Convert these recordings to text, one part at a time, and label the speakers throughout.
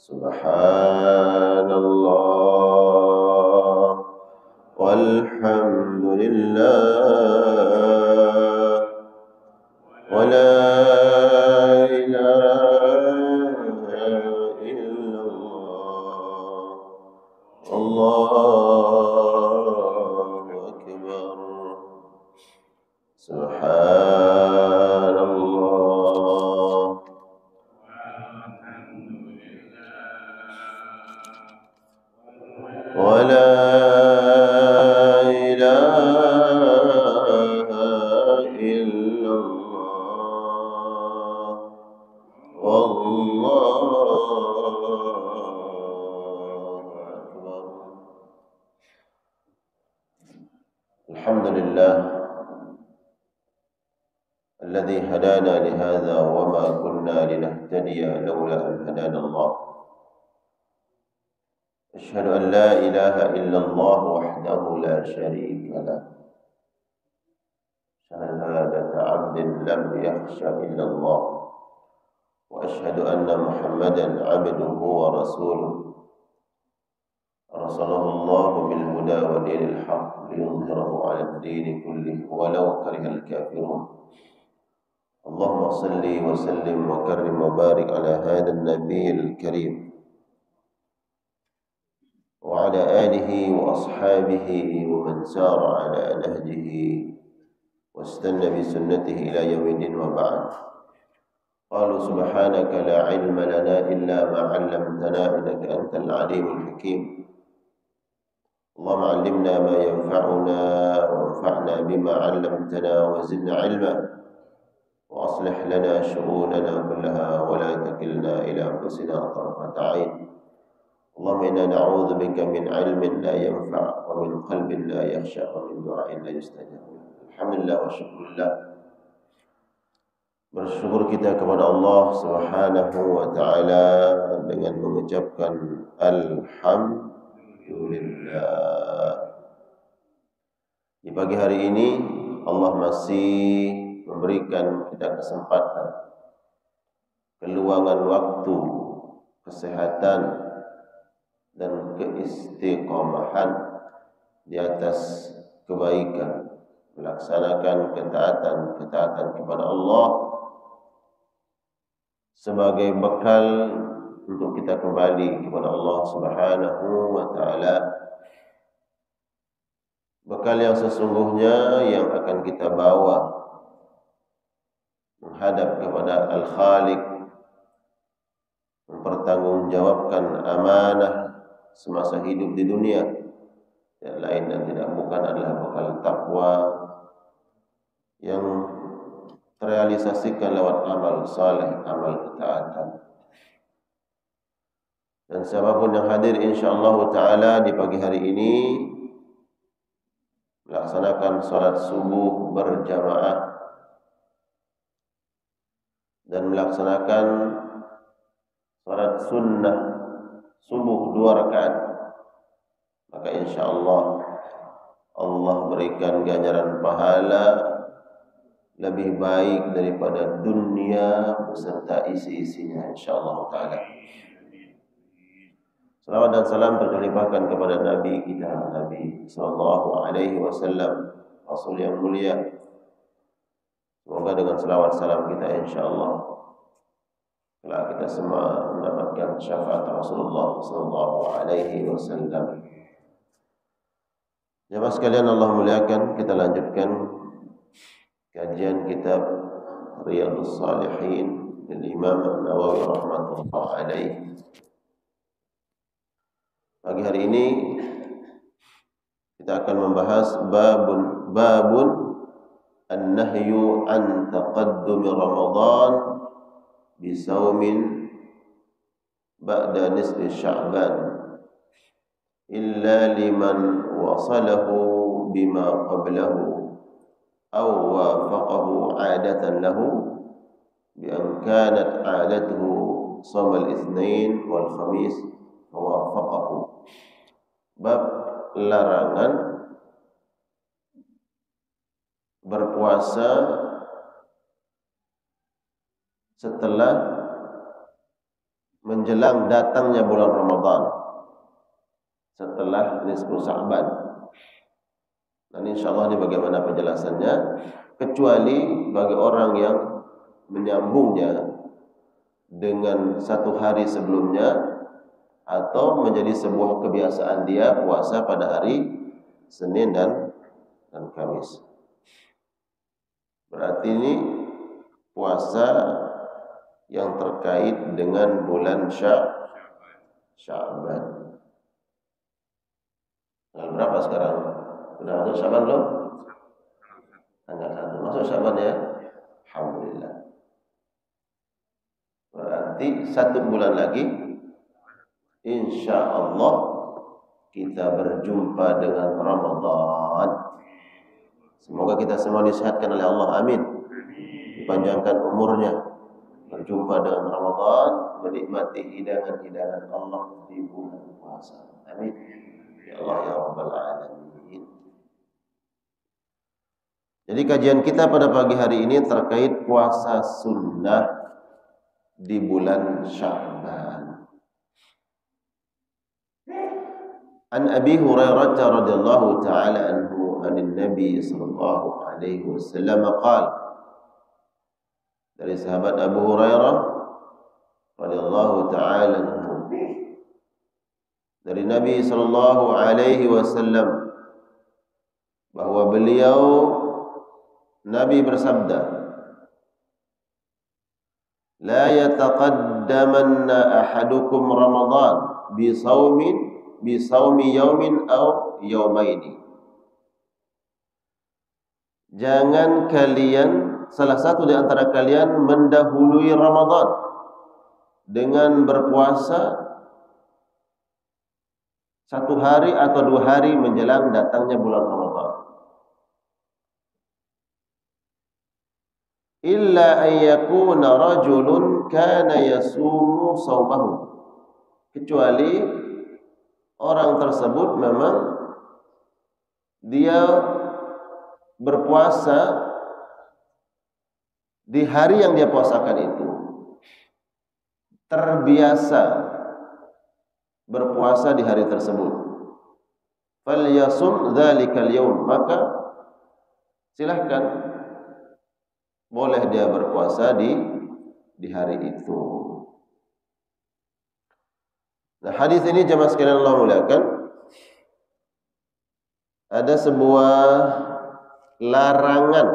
Speaker 1: Subhanallah walhamdulillah wa la ilaha illallah Allahu akbar. Subhanallah wa la ilaha illallah wallahu akbar. Alhamdulillah alladzi hadana li hadza wa ma kunna linahtadiya laula an hadana Allah. Asyhadu an la ilaha illallah wahdahu la syarika lah. Syahadata 'abdin lam yakhsha illallah. Wa asyhadu anna Muhammadan 'abduhu wa rasuluh. Arsalahu Allah bil huda wa dinil haqq liyudhhirahu 'ala ad-din kullih walau karihal kafirun. Allahumma salli wa sallim wa karrim wa barik ala hadzal nabiyil karim. وعلى آله وأصحابه ومن سار على نهجه واستنى بسنته إلى يوم الدين وبعد. قالوا سبحانك لا علم لنا إلا ما علمتنا إنك أنت العليم الحكيم. اللهم علمنا ما ينفعنا وانفعنا بما علمتنا وزدنا علما وأصلح لنا شؤوننا كلها ولا تكلنا إلى أنفسنا طرفة عين. اللهم إنا نعوذ بك من علم لا ينفع ومن قلب لا يخشع ومن دعاء لا يستجاب. Alhamdulillah wa syukurillah. Bersyukur kita kepada Allah Subhanahu wa taala dengan mengucapkan alhamdulillah. Di pagi hari ini Allah masih memberikan kita kesempatan, keluangan waktu, kesehatan dan keistiqomahan di atas kebaikan, melaksanakan ketaatan kepada Allah sebagai bekal untuk kita kembali kepada Allah Subhanahu wa taala. Bekal yang sesungguhnya yang akan kita bawa menghadap kepada Al-Khaliq, mempertanggungjawabkan amanah semasa hidup di dunia, yang lain dan tidak bukan adalah bekal takwa yang terrealisasikan lewat amal saleh, amal ketaatan. Dan siapapun yang hadir insyaallah taala di pagi hari ini melaksanakan salat subuh berjamaah dan melaksanakan salat sunnah subuh 2 rakaat, maka insyaallah Allah berikan ganjaran pahala lebih baik daripada dunia beserta isi-isinya insyaallah taala. Salawat dan salam terlimpahkan kepada Nabi kita, Nabi sallallahu alaihi wasallam, Rasul yang mulia. Semoga dengan salawat salam kita insyaallah kelak kita semua mendapatkan syafaat Rasulullah sallallahu alaihi wasallam. Jemaah sekalian Allah muliakan, kita lanjutkan kajian kitab Riyadhus Shalihin dari Imam An-Nawawi rahmatullah alaihi. Pagi hari ini kita akan membahas babun an-nahyu an taqaddumi Ramadan bisaumin ba'da nisfi Sya'ban illa liman wasalahu bima qablahu aw wafaqahu 'adatan lahu bi an kanat 'adatuhu shaum al-itsnain wal khamis wafaqahu. Bab larangan berpuasa setelah menjelang datangnya bulan Ramadan setelah nisfu Sya'ban. Dan insyaallah ini bagaimana penjelasannya, kecuali bagi orang yang menyambungnya dengan satu hari sebelumnya atau menjadi sebuah kebiasaan dia puasa pada hari Senin dan Kamis. Berarti ini puasa yang terkait dengan bulan Sya'ban. Tanggal berapa sekarang? Sudah masuk Sya'ban belum? Tanggal 1. Masuk Sya'ban ya? Alhamdulillah. Berarti 1 bulan lagi insya Allah kita berjumpa dengan Ramadan. Semoga kita semua disehatkan oleh Allah, amin. Dipanjangkan umurnya, berjumpa dengan Ramadan, menikmati hidangan-hidangan Allah di bulan puasa, amin. Ya Allah ya Rabbal Alamin. Jadi kajian kita pada pagi hari ini terkait puasa sunnah di bulan Sya'ban. An Abi Hurairah radhiyallahu taala anhu anin Nabi sallallahu alaihi wasallam qala, dari sahabat Abu Hurairah radhiyallahu taala anhu, dari Nabi sallallahu alaihi wasallam, bahwa beliau Nabi bersabda, la yataqaddamanna ahadukum Ramadan bi sawmi yaumin aw yaumaini. Jangan kalian, salah satu di antara kalian mendahului Ramadan dengan berpuasa 1 hari atau 2 hari menjelang datangnya bulan Ramadan. Illa an yakuna rajulun kana yasumu shaumahu, kecuali orang tersebut memang dia berpuasa di hari yang dia puasakan itu, terbiasa berpuasa di hari tersebut. Falyasum dzalikal yaum, maka silahkan, boleh dia berpuasa di hari itu. Nah, hadis ini jemaah sekalian Allah muliakan, ada sebuah larangan.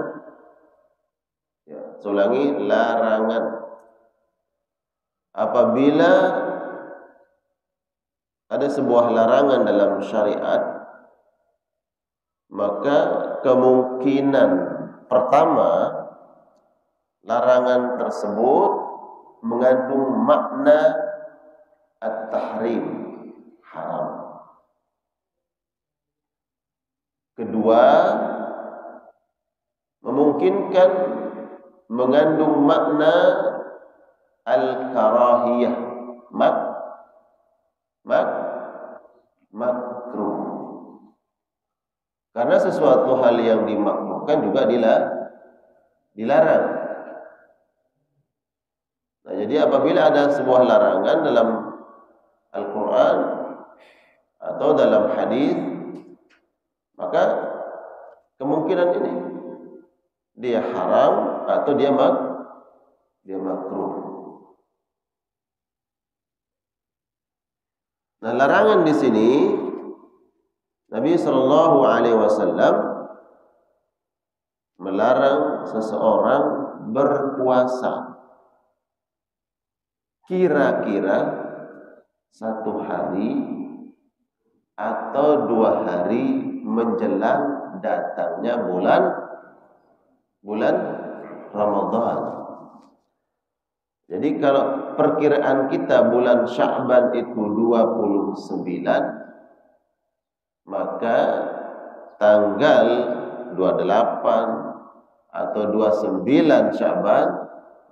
Speaker 1: Ya, saya ulangi, larangan. Apabila ada sebuah larangan dalam syariat, maka kemungkinan pertama, larangan tersebut mengandung makna at-tahrim, haram. Kedua, memungkinkan mengandung makna al-karahiyah, makruh. Karena sesuatu hal yang dimakruhkan juga dilarang. Nah, jadi apabila ada sebuah larangan dalam Al-Quran atau dalam hadis, maka kemungkinan ini dia haram atau dia makruh. Nah, larangan di sini Nabi Shallallahu Alaihi Wasallam melarang seseorang berpuasa kira-kira 1 hari atau 2 hari menjelang datangnya bulan Ramadan. Jadi kalau perkiraan kita bulan Sya'ban itu 29, maka tanggal 28 atau 29 Sya'ban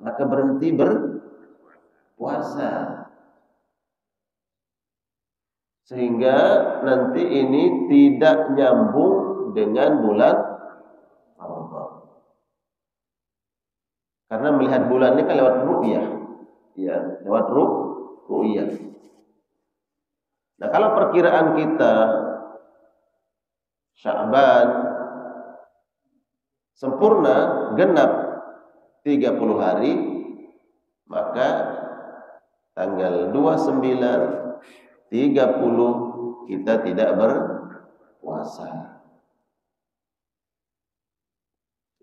Speaker 1: maka berhenti berpuasa. Sehingga nanti ini tidak nyambung dengan bulan Ramadan. Karena melihat bulan ini kan lewat ru'yah. Ya, lewat ru'yah. Nah, kalau perkiraan kita Sya'ban sempurna genap 30 hari, maka tanggal 29, 30 kita tidak berpuasa.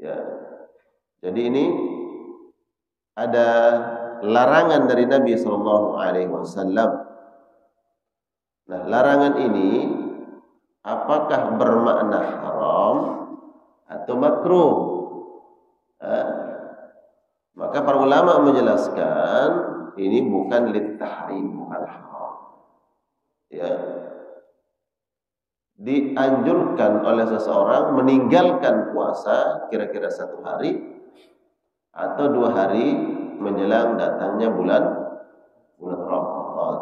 Speaker 1: Ya. Jadi ini ada larangan dari Nabi Shallallahu Alaihi Wasallam. Nah, larangan ini apakah bermakna haram atau makruh? Maka para ulama menjelaskan ini bukan lit-tahrim, bukan haram. Ya. Dianjurkan oleh seseorang meninggalkan puasa kira-kira 1 hari atau 2 hari menjelang datangnya bulan Ramadan.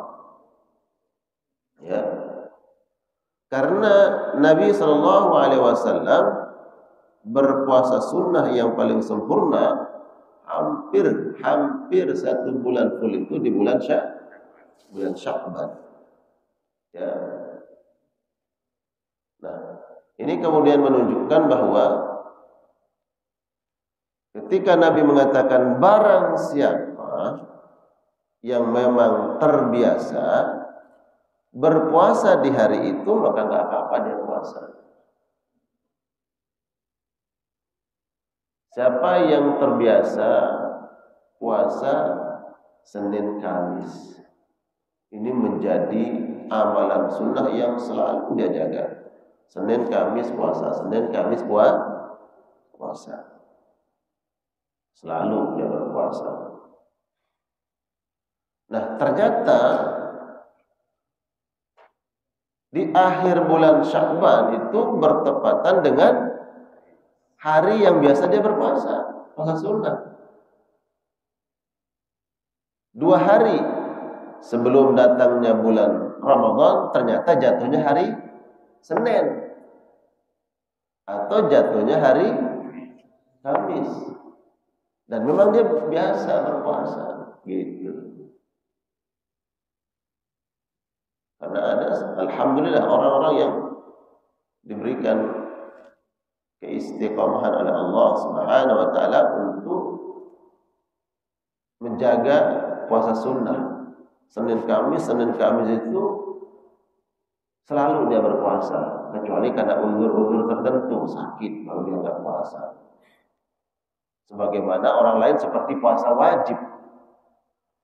Speaker 1: Ya. Karena Nabi Shallallahu Alaihi Wasallam berpuasa sunnah yang paling sempurna hampir 1 bulan full itu di bulan Sya'ban. Ya. Nah, ini kemudian menunjukkan bahwa ketika Nabi mengatakan barang siapa yang memang terbiasa berpuasa di hari itu, maka nggak apa-apa dia puasa. Siapa yang terbiasa puasa Senin Kamis, ini menjadi amalan sunnah yang selalu dia jaga. Senin Kamis puasa, Senin Kamis puasa. Selalu dia berpuasa. Nah, ternyata di akhir bulan Sya'ban itu bertepatan dengan hari yang biasa dia berpuasa, puasa sunnah. 2 hari sebelum datangnya bulan Ramadan ternyata jatuhnya hari Senin atau jatuhnya hari Kamis. Dan memang dia biasa berpuasa gitu. Karena ada alhamdulillah orang-orang yang diberikan keistiqomahan oleh Allah Subhanahu wa taala untuk menjaga puasa sunnah. Senin Kamis itu selalu dia berpuasa, kecuali karena uzur-uzur tertentu, sakit baru dia enggak puasa. Sebagaimana orang lain seperti puasa wajib,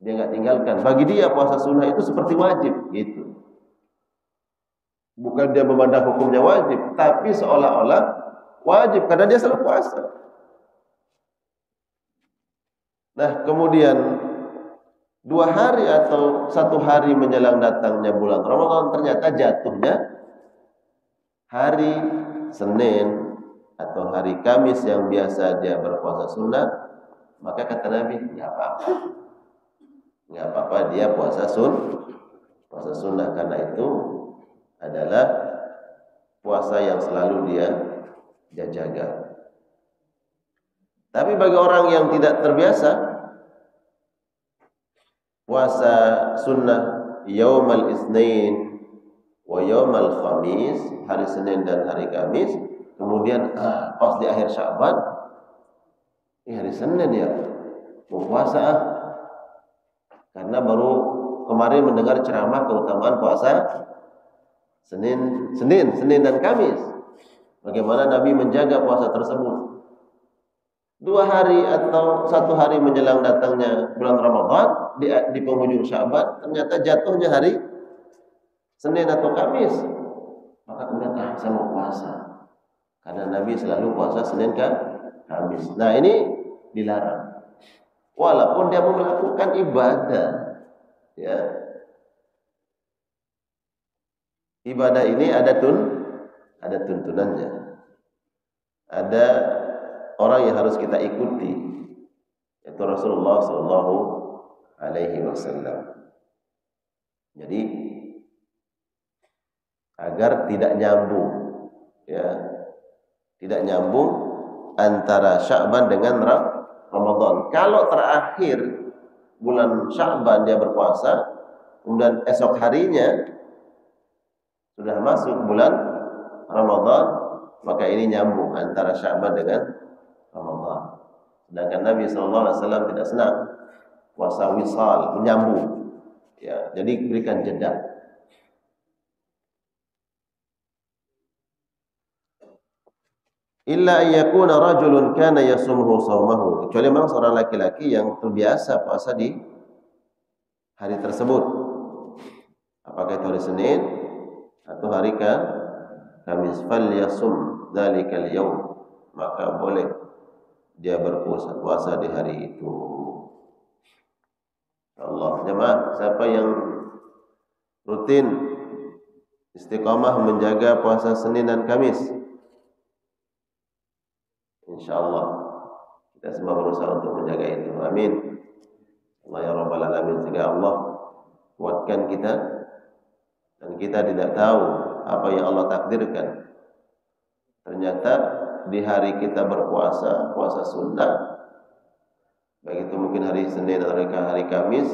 Speaker 1: dia enggak tinggalkan. Bagi dia puasa sunnah itu seperti wajib gitu. Bukan dia memandang hukumnya wajib, tapi seolah-olah wajib karena dia selalu puasa. Nah, kemudian 2 hari atau 1 hari menjelang datangnya bulan Ramadan ternyata jatuhnya hari Senin atau hari Kamis yang biasa dia berpuasa sunnah, maka kata Nabi nggak apa-apa dia puasa sunnah karena itu adalah puasa yang selalu dia jaga. Tapi bagi orang yang tidak terbiasa puasa sunnah yaumal isnin wa yaumal khamis, hari Senin dan hari Kamis, kemudian pas di akhir Sya'ban, hari Senin ya mau puasa karena baru kemarin mendengar ceramah keutamaan puasa Senin dan Kamis. Bagaimana Nabi menjaga puasa tersebut. 2 hari atau 1 hari menjelang datangnya bulan Ramadan di penghujung Sya'ban ternyata jatuhnya hari Senin atau Kamis. Maka kemudian saya mau puasa. Karena Nabi selalu puasa Senin Kamis. Nah, ini dilarang. Walaupun dia mau melakukan ibadah, ya. Ibadah ini ada tuntunannya. Ada orang yang harus kita ikuti, yaitu Rasulullah Sallallahu Alaihi Wasallam. Jadi agar tidak nyambung, ya, tidak nyambung antara Sya'ban dengan Ramadan. Kalau terakhir bulan Sya'ban dia berpuasa, kemudian esok harinya sudah masuk bulan Ramadan, maka ini nyambung antara Sya'ban dengan Ramadan. Sedangkan Nabi SAW tidak senang puasa wisal, menyambung. Ya, jadi berikan jeda. Illa ayyakuna rajulun kana yasumuhu sawmahu, kecuali memang seorang laki-laki yang terbiasa puasa di hari tersebut, apakah itu hari Senin atau hari Kamis, falyasum dzalikal yaum, maka boleh dia berpuasa di hari itu. Allah, jemaah, siapa yang rutin istiqamah menjaga puasa Senin dan Kamis, insyaallah kita semua berusaha untuk menjaga itu. Amin. Allah ya rabbal alamin. Semoga Allah kuatkan kita, dan kita tidak tahu apa yang Allah takdirkan. Ternyata di hari kita berpuasa, puasa sunnah, baik itu mungkin hari Senin atau hari Kamis,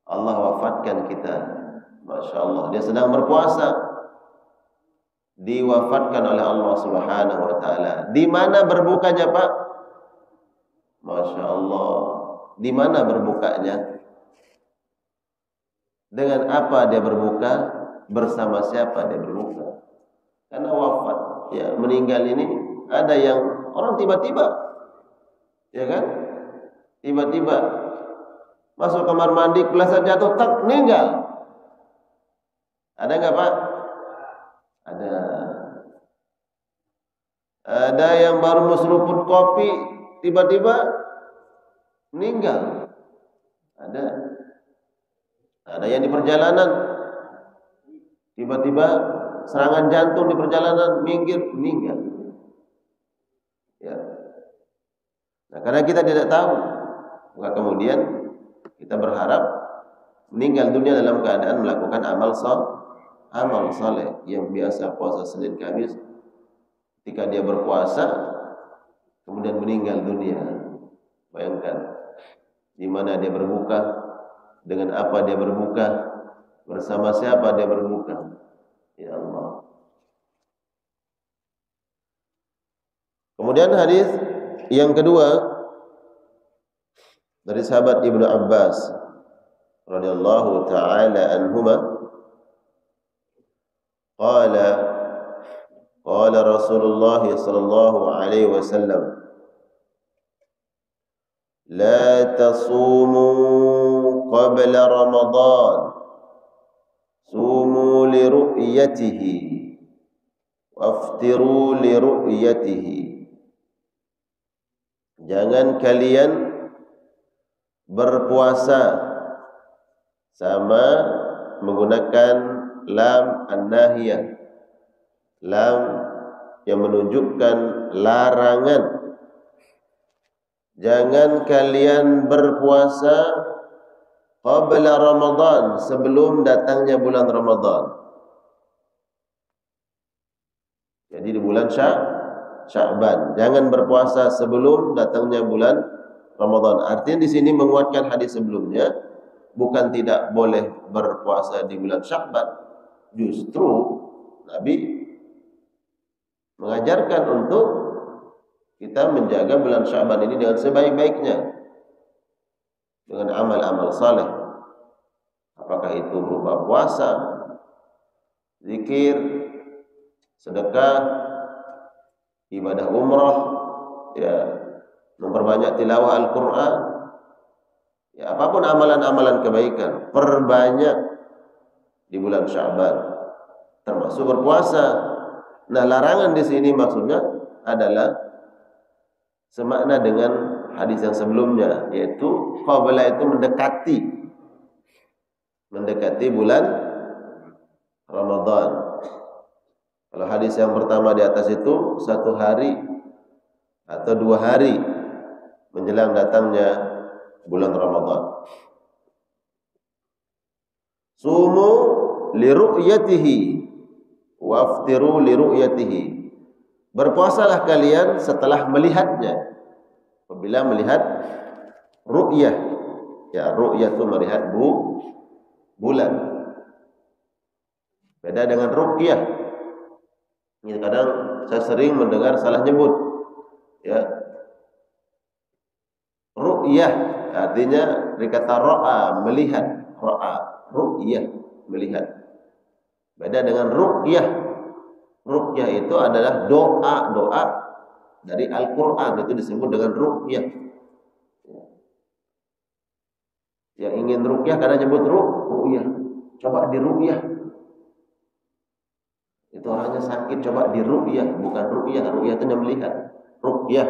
Speaker 1: Allah wafatkan kita. Masya Allah, dia sedang berpuasa, diwafatkan oleh Allah Subhanahu wa taala. Di mana berbukanya, Pak? Masya Allah. Di mana berbukanya? Dengan apa dia berbuka? Bersama siapa dia berbuka? Karena wafat, ya, meninggal ini ada yang orang tiba-tiba, ya kan? Tiba-tiba masuk kamar mandi, kelasan jatuh, tak, meninggal. Ada enggak, Pak? Ada. Ada yang baru meseruput kopi, tiba-tiba meninggal. Ada. Ada yang di perjalanan, tiba-tiba serangan jantung di perjalanan, minggir, meninggal. Ya. Nah, karena kita tidak tahu, maka kemudian kita berharap meninggal dunia dalam keadaan melakukan amal saleh. Yang biasa puasa Senin Kamis, ketika dia berpuasa kemudian meninggal dunia, bayangkan di mana dia berbuka, dengan apa dia berbuka, bersama siapa dia berbuka. Ya Allah. Kemudian hadis yang kedua dari sahabat Ibnu Abbas radhiyallahu taala anhuma, qala Rasulullah sallallahu alaihi wasallam, la tasumu qabla Ramadan, sumu li ru'yatihi waftiru li ru'yatihi. Jangan kalian berpuasa, sama menggunakan lam an-nahiyah, lam yang menunjukkan larangan. Jangan kalian berpuasa qabla Ramadan, sebelum datangnya bulan Ramadan. Jadi di bulan Sya'ban, jangan berpuasa sebelum datangnya bulan Ramadan. Artinya di sini menguatkan hadis sebelumnya, bukan tidak boleh berpuasa di bulan Sya'ban. Justru Nabi mengajarkan untuk kita menjaga bulan Sya'ban ini dengan sebaik-baiknya, dengan amal-amal saleh. Apakah itu berupa puasa, zikir, sedekah, ibadah umrah, ya, memperbanyak tilawah Al-Quran, ya, apapun amalan-amalan kebaikan, perbanyak di bulan Sya'ban, termasuk berpuasa. Nah, larangan di sini maksudnya adalah semakna dengan hadis yang sebelumnya, yaitu qabla itu mendekati bulan Ramadan. Kalau hadis yang pertama di atas itu 1 hari atau 2 hari menjelang datangnya bulan Ramadan. Sumu li ru'yatihi waftiru li ru'yatihi. Berpuasalah kalian setelah melihatnya. Apabila melihat ru'yah, ya, ru'yah itu melihat bulan. Beda dengan ruqyah. Ini kadang saya sering mendengar salah nyebut. Ya. Ru'yah artinya dari kata ra'a, melihat. Ra'a, ru'yah, melihat. Beda dengan ruqyah. Ruqyah itu adalah doa-doa dari Al-Quran. Itu disebut dengan ruqyah. Yang ingin ruqyah karena nyebut ruqyah. Coba diruqyah. Itu orangnya sakit, coba diruqyah, bukan ruqyah. Ruqyah itu yang melihat. Ruqyah.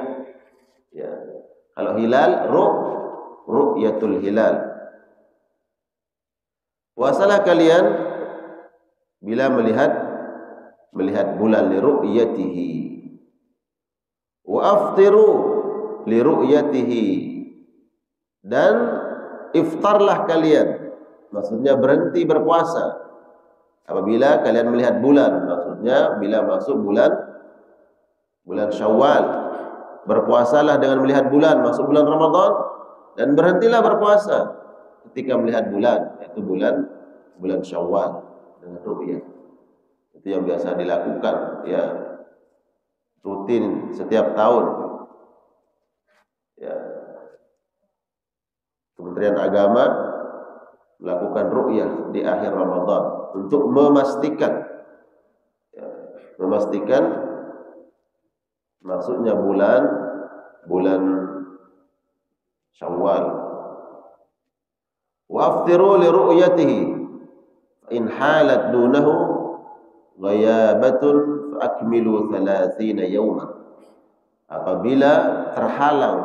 Speaker 1: Ya. Kalau hilal, ru'yatul hilal. Puasalah kalian bila melihat bulan li ru'yatihi. Wa aftiru li ru'yatihi. Dan iftarlah kalian. Maksudnya berhenti berpuasa apabila kalian melihat bulan. Maksudnya bila masuk bulan Syawal. Berpuasalah dengan melihat bulan masuk bulan Ramadan dan berhentilah berpuasa ketika melihat bulan, yaitu bulan Syawal dengan ru'yah. Itu yang biasa dilakukan, ya, rutin setiap tahun. Ya. Kementerian Agama melakukan ru'yah di akhir Ramadan untuk memastikan masuknya bulan Syawal. Wa aftiru li ru'yatihi in halat dunahu ghayabatun fa akmilu 30 yawman. Apabila terhalang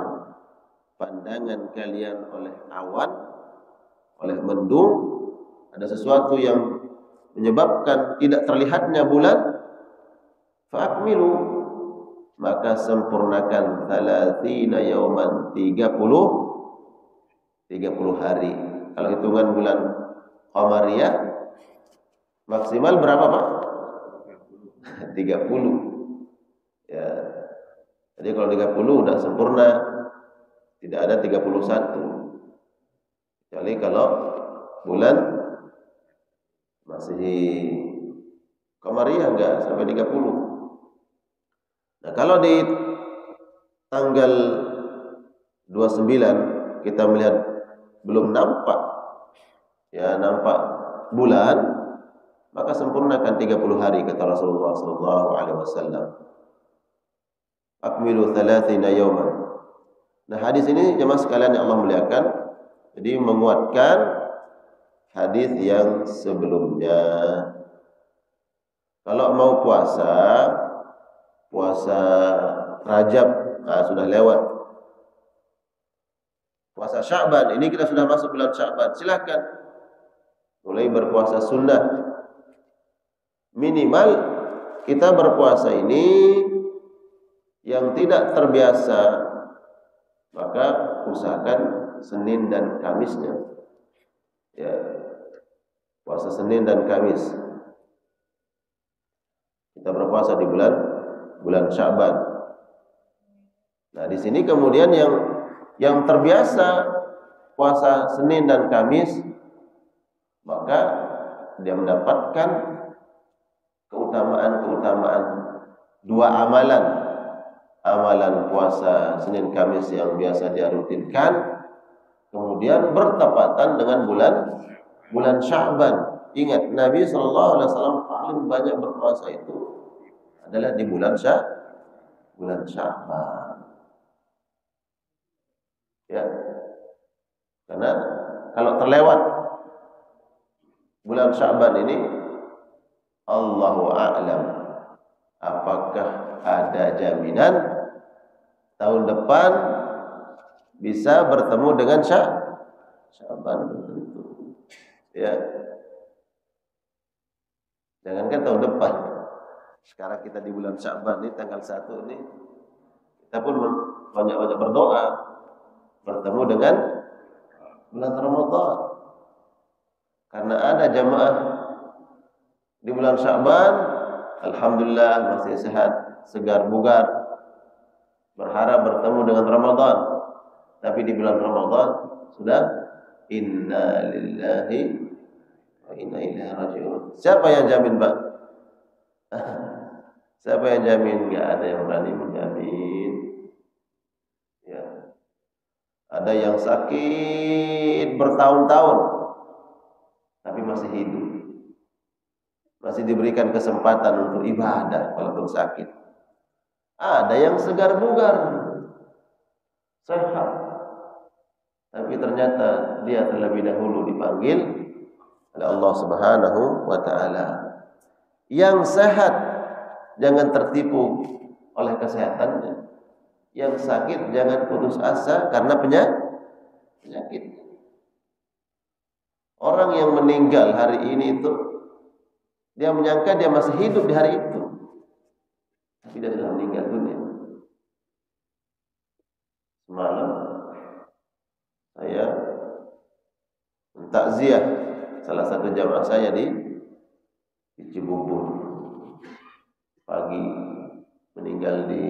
Speaker 1: pandangan kalian oleh awan, oleh mendung, ada sesuatu yang menyebabkan tidak terlihatnya bulan, fa akmilu, maka sempurnakan 30 yauman, 30 hari. Kalau hitungan bulan Qamariyah maksimal berapa, Pak? 30. Ya. Jadi kalau 30 udah sempurna. Tidak ada 31. Kecuali kalau bulan masih Qamariyah enggak sampai 30. Nah, kalau di tanggal 29 kita melihat belum nampak bulan, maka sempurnakan 30 hari kata Rasulullah sallallahu alaihi wasallam. Akmilu 30 yawman. Nah, hadis ini jemaah sekalian yang Allah muliakan, jadi menguatkan hadis yang sebelumnya. Kalau mau puasa Rajab sudah lewat. Puasa Sya'ban, ini kita sudah masuk bulan Sya'ban. Silakan mulai berpuasa sunnah. Minimal kita berpuasa ini yang tidak terbiasa, maka usahakan Senin dan Kamisnya. Ya. Puasa Senin dan Kamis. Kita berpuasa di bulan Sya'ban. Nah, di sini kemudian yang terbiasa puasa Senin dan Kamis, maka dia mendapatkan keutamaan dua amalan puasa Senin Kamis yang biasa dia rutinkan, kemudian bertepatan dengan bulan Sya'ban. Ingat, Nabi SAW paling banyak berpuasa itu adalah di bulan Sya'ban. Ya. Karena kalau terlewat bulan Sya'ban ini, Allahu a'lam, apakah ada jaminan tahun depan bisa bertemu dengan Sya'ban? Ya. Jangankan tahun depan, sekarang kita di bulan Sya'ban ini tanggal 1 ini, kita pun banyak-banyak berdoa bertemu dengan bulan Ramadan. Karena ada jamaah di bulan Sya'ban, alhamdulillah masih sehat, segar bugar, berharap bertemu dengan Ramadan. Tapi di bulan Ramadan sudah inna lillahi inna ilaihi raji'un. Siapa yang jamin, Pak? Siapa yang jamin? Enggak ada yang berani menjamin. Ya. Ada yang sakit bertahun-tahun tapi masih hidup. Masih diberikan kesempatan untuk ibadah walaupun sakit. Ada yang segar bugar, sehat, tapi ternyata dia terlebih dahulu dipanggil oleh Allah Subhanahu wa taala. Yang sehat jangan tertipu oleh kesehatannya. Yang sakit jangan putus asa karena penyakit. Orang yang meninggal hari ini itu dia menyangka dia masih hidup di hari itu, tapi dia sudah meninggal dunia. Semalam saya takziah salah satu jamaah saya di Cibubur. Pagi meninggal di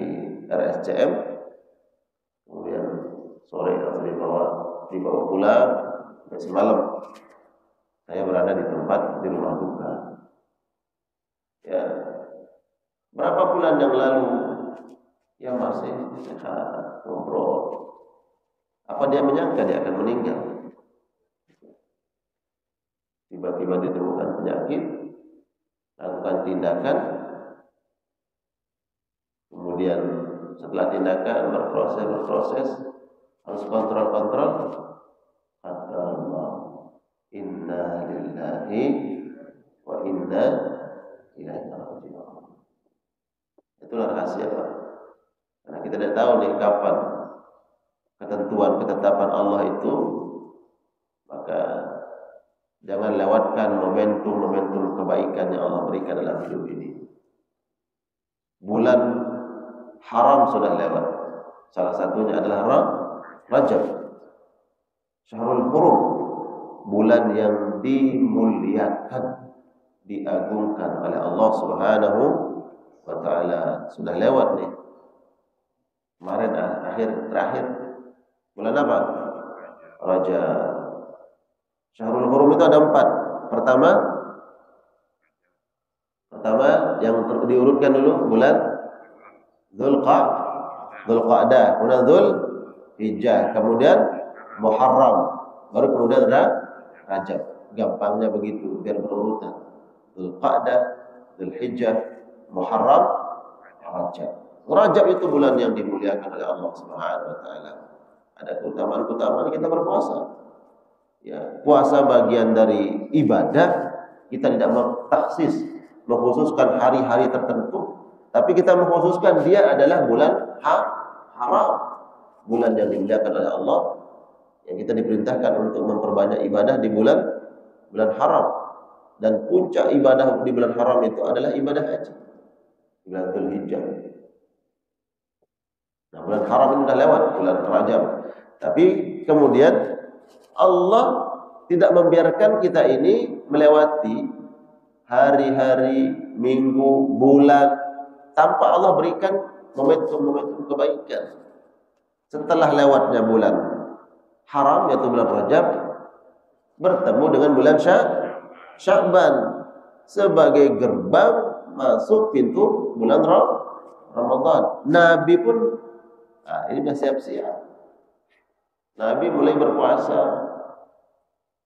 Speaker 1: RSCM, kemudian sore langsung dibawa pulang. Dan semalam saya berada di tempat di rumah duka. Ya, berapa bulan yang lalu dia masih sehat, ngobrol. Apa dia menyangka dia akan meninggal? Tiba-tiba ditemukan penyakit, lakukan tindakan, kemudian setelah tindakan berproses, harus kontrol. Kata Allah, inna lillahi wa inna ilaihi raji'un. Itulah rahasia, Pak. Karena kita tidak tahu nih kapan ketentuan ketetapan Allah itu, maka jangan lewatkan momentum kebaikan yang Allah berikan dalam hidup ini. Bulan haram sudah lewat. Salah satunya adalah Rajab. Syahrul Hurum, bulan yang dimuliakan, diagungkan oleh Allah Subhanahu wa taala. Sudah lewat nih. Kemarin terakhir bulan apa? Rajab. Syahrul Hurum itu ada 4. Pertama yang diurutkan dulu bulan Dzulqa'dah, kemudian Dzulhijjah, kemudian Muharram, baru kemudian Rajab. Gampangnya begitu biar berurutan. Dzulqa'dah, Dzulhijjah, Muharram, Rajab. Rajab itu bulan yang dimuliakan oleh Allah Subhanahu wa taala. Ada keutamaan kita berpuasa. Ya, puasa bagian dari ibadah. Kita tidak mengkhususkan hari-hari tertentu, tapi kita mengkhususkan dia adalah bulan haram, bulan yang dimuliakan oleh Allah, yang kita diperintahkan untuk memperbanyak ibadah di bulan haram. Dan puncak ibadah di bulan haram itu adalah ibadah haji, bulan Dzulhijjah. Nah, bulan haram ini sudah lewat, bulan Rajab. Tapi kemudian Allah tidak membiarkan kita ini melewati hari-hari, minggu, bulan tanpa Allah berikan momentum kebaikan. Setelah lewatnya bulan haram, yaitu bulan Rajab, bertemu dengan bulan Sya'ban sebagai gerbang masuk pintu bulan Ramadan. Nabi pun ini sudah siap-siap. Nabi mulai berpuasa,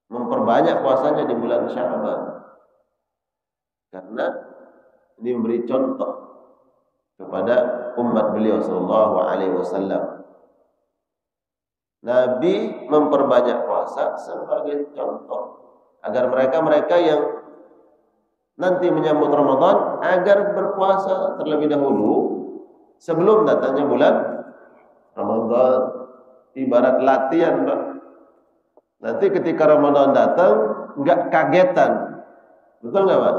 Speaker 1: memperbanyak puasanya di bulan Sya'ban, karena ini memberi contoh kepada umat beliau sallallahu alaihi wasallam. Nabi memperbanyak puasa sebagai contoh agar mereka yang nanti menyambut Ramadan agar berpuasa terlebih dahulu sebelum datangnya bulan Ramadan. Ibarat latihan, Pak. Nanti ketika Ramadan datang enggak kagetan. Betul enggak, Pak?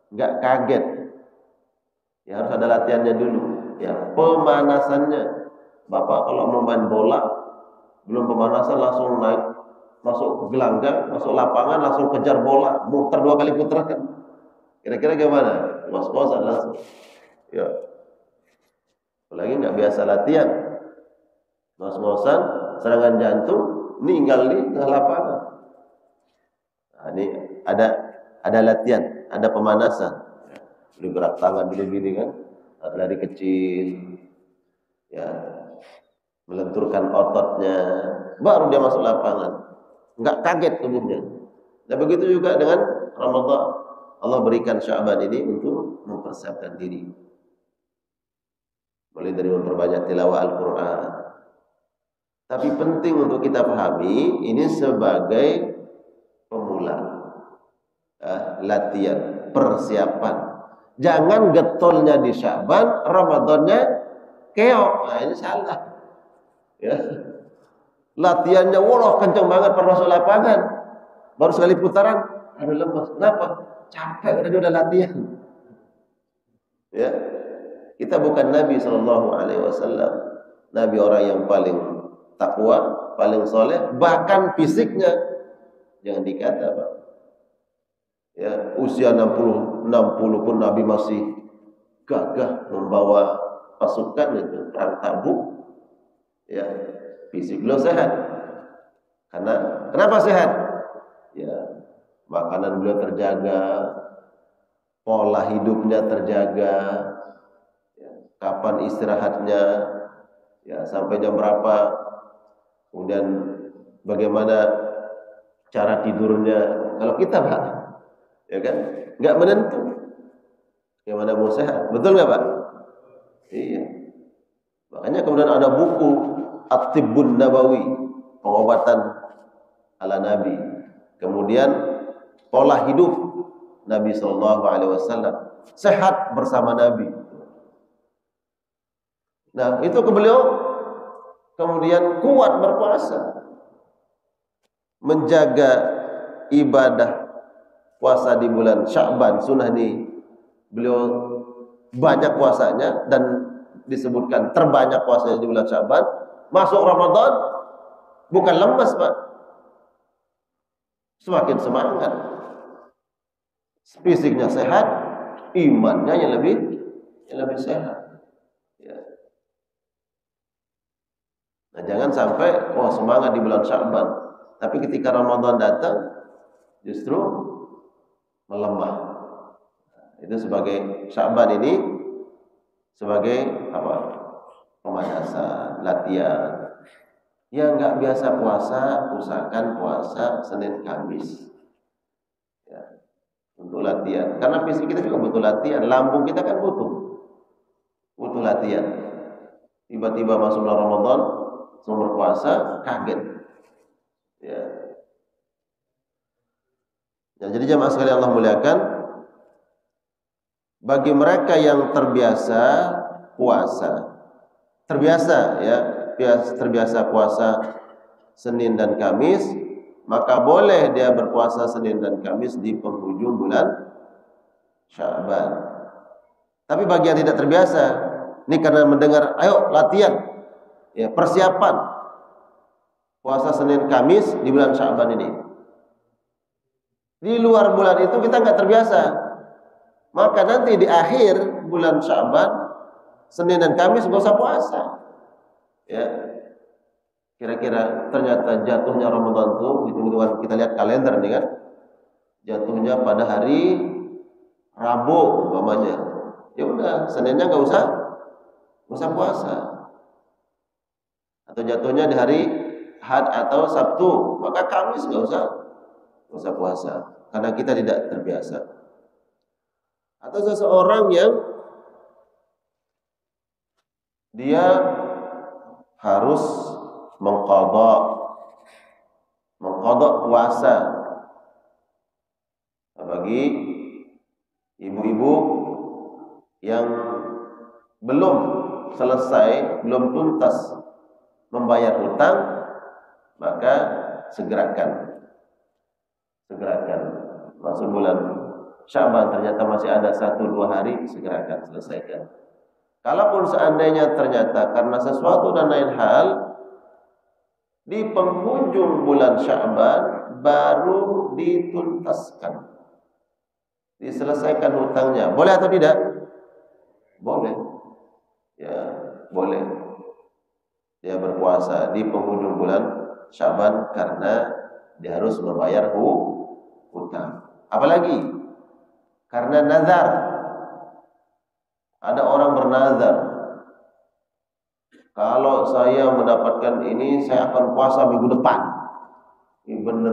Speaker 1: Enggak kaget. Ya harus ada latihannya dulu. Ya, pemanasannya. Bapak kalau mau main bola, belum pemanasan langsung naik, masuk gelanggang, masuk lapangan, langsung kejar bola, muter 2 kali putaran. Kira-kira gimana? Was-wasan langsung. Ya. Apalagi enggak biasa latihan. Was-wasan, serangan jantung, meninggal di tengah lapangan. Nah, ini ada latihan, ada pemanasan. Gerak tangan gini-gini kan, lari kecil, ya, melenturkan ototnya, baru dia masuk lapangan. Nggak kaget tubuhnya. Dan begitu juga dengan Ramadan. Allah berikan Sya'ban ini untuk mempersiapkan diri. Mulai dari memperbanyak tilawah Al-Quran. Tapi penting untuk kita pahami, ini sebagai pemula. Latihan, persiapan. Jangan getolnya di Sya'ban, Ramadannya keok. Nah, ini salah. Ya. Latihannya wah kencang banget pas masuk lapangan. Baru sekali putaran, aduh lemas. Kenapa? Capek udah latihan. Ya. Kita bukan Nabi SAW. Nabi orang yang paling takwa, paling soleh, bahkan fisiknya jangan dikata, Pak. Ya, usia 60 pun Nabi masih gagah membawa pasukan itu perang Tabuk. Ya, fisik beliau sehat. Kenapa sehat? Ya, makanan beliau terjaga, pola hidupnya terjaga, ya, kapan istirahatnya, ya, sampai jam berapa, kemudian bagaimana cara tidurnya. Kalau kita, Pak, ya kan, nggak menentu. Gimana mau sehat? Betul nggak, Pak? Iya. Makanya kemudian ada buku At-Tibbun Nabawi, pengobatan ala Nabi. Kemudian pola hidup Nabi SAW, sehat bersama Nabi. Nah, itu beliau kemudian kuat berpuasa, menjaga ibadah puasa di bulan Sya'ban sunnah ini. Beliau banyak puasanya dan disebutkan terbanyak puasanya di bulan Sya'ban. Masuk Ramadan bukan lemas, Pak, semakin semangat, fisiknya sehat, imannya yang lebih sehat. Ya. Nah, jangan sampai semangat di bulan Sya'ban, tapi ketika Ramadan datang justru melemah. Itu sebagai Sya'ban ini sebagai apa? Pemanasan, latihan. Yang nggak biasa puasa, usahakan puasa Senin Kamis. Ya, untuk latihan. Karena fisik kita juga butuh latihan, lambung kita kan butuh latihan. Tiba-tiba masuk bulan Ramadan, langsung berpuasa, kaget. Ya. Ya, jadi jamaah sekalian Allah muliakan, bagi mereka yang terbiasa puasa, terbiasa puasa Senin dan Kamis, maka boleh dia berpuasa Senin dan Kamis di penghujung bulan Sya'ban. Tapi bagi yang tidak terbiasa, ini karena mendengar, ayo latihan, ya, persiapan puasa Senin Kamis di bulan Sya'ban ini. Di luar bulan itu kita nggak terbiasa, maka nanti di akhir bulan Sya'ban, Senin dan Kamis nggak usah puasa. Ya, kira-kira ternyata jatuhnya Ramadan itu, hitung-hitungan kita lihat kalender nih kan, jatuhnya pada hari Rabu umpamanya. Ya udah, Seninnya nggak usah puasa. Atau jatuhnya di hari Ahad atau Sabtu, maka Kamis nggak usah puasa, karena kita tidak terbiasa. Atau seseorang yang dia harus mengqadha puasa. Bagi ibu-ibu yang belum tuntas membayar hutang, maka segerakan masuk bulan Sya'ban ternyata masih ada 1-2 hari, segerakan selesaikan. Kalaupun seandainya ternyata karena sesuatu dan lain hal di penghujung bulan Sya'ban baru dituntaskan, diselesaikan hutangnya, boleh atau tidak? Boleh. Ya, boleh. Dia berpuasa di penghujung bulan Sya'ban karena dia harus membayar hutang. Apalagi karena nazar. Ada orang bernazar, kalau saya mendapatkan ini, saya akan puasa minggu depan. Ini benar.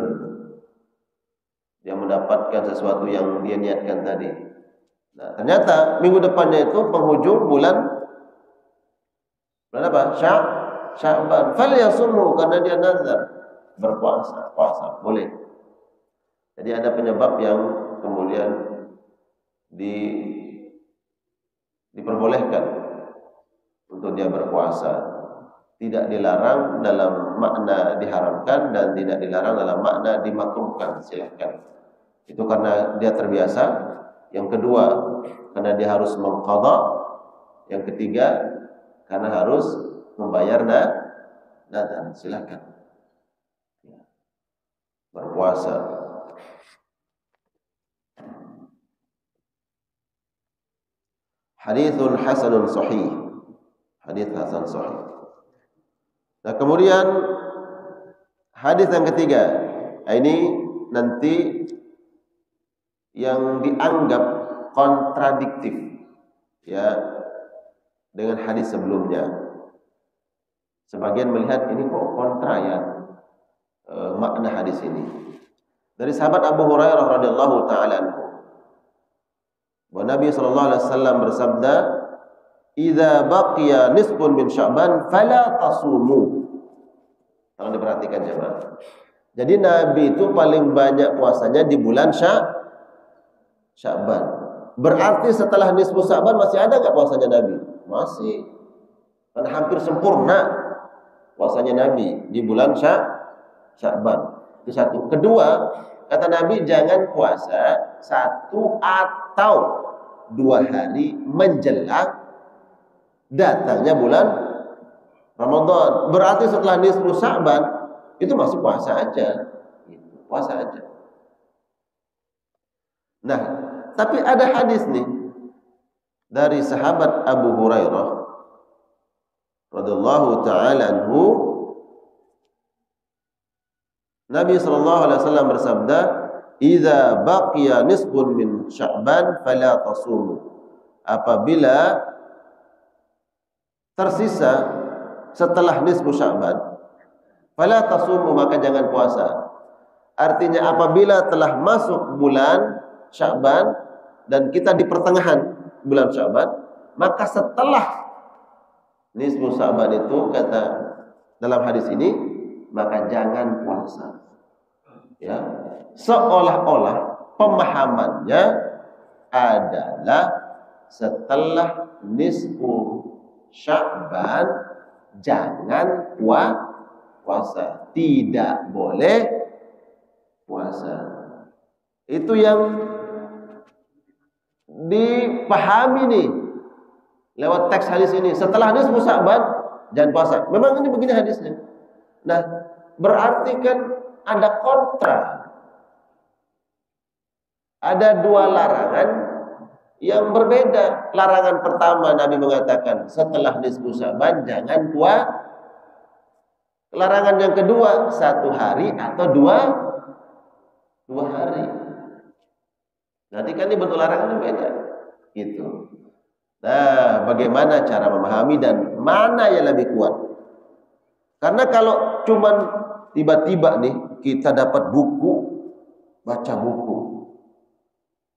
Speaker 1: Dia mendapatkan sesuatu yang dia niatkan tadi. Nah, ternyata minggu depannya itu penghujung bulan apa? Sya'ban. Falyasumhu, karena dia nazar berpuasa, puasa boleh. Jadi ada penyebab yang kemudian diperbolehkan untuk dia berpuasa. Tidak dilarang dalam makna diharamkan dan tidak dilarang dalam makna dimakruhkan, silahkan. Itu karena dia terbiasa. Yang kedua, karena dia harus mengqadha. Yang ketiga, karena harus membayar nazar, silahkan berpuasa. Hadithun hasanun sahih. Hadith hasan sahih. Nah, kemudian hadis yang ketiga, ini nanti yang dianggap kontradiktif ya dengan hadis sebelumnya. Sebagian melihat ini kok kontra ya makna hadis ini. Dari sahabat Abu Hurairah radhiyallahu taala anhu, bahwa Nabi sallallahu alaihi wasallam bersabda, "Idza baqiya nisfun min Sya'ban fala tasumu." Tolong diperhatikan jemaah. Jadi Nabi itu paling banyak puasanya di bulan Sya'ban. Berarti setelah nisfu Sya'ban masih ada enggak puasanya Nabi? Masih. Kan hampir sempurna puasanya Nabi di bulan Sya'ban. Itu satu. Kedua, kata Nabi jangan puasa 1 atau 2 hari menjelang datangnya bulan Ramadan. Berarti setelah nisfu Sya'ban itu masih puasa aja. Puasa aja. Nah, tapi ada hadis nih dari sahabat Abu Hurairah radhiyallahu taala anhu. Nabi sallallahu alaihi wasallam bersabda, "Idza baqiya nisfun min Sya'ban fala tasumu." Apabila tersisa setelah nisfu Sya'ban, fala tasumu, maka jangan puasa. Artinya apabila telah masuk bulan Sya'ban dan kita di pertengahan bulan Sya'ban, maka setelah nisfu Sya'ban itu, kata dalam hadis ini, maka jangan puasa. Ya, seolah-olah pemahamannya adalah setelah nisfu Sya'ban jangan puasa, tidak boleh puasa. Itu yang dipahami nih lewat teks hadis ini. Setelah nisfu Sya'ban jangan puasa. Memang ini begini hadisnya. Nah, berarti kan ada kontra. Ada 2 larangan yang berbeda. Larangan pertama Nabi mengatakan setelah nisfu Sya'ban jangan puasa. Larangan yang kedua 1 hari atau 2 hari. Nanti kan ini bentuk larangan yang beda. Gitu. Nah, bagaimana cara memahami dan mana yang lebih kuat? Karena kalau cuman tiba-tiba nih kita dapat buku, baca buku,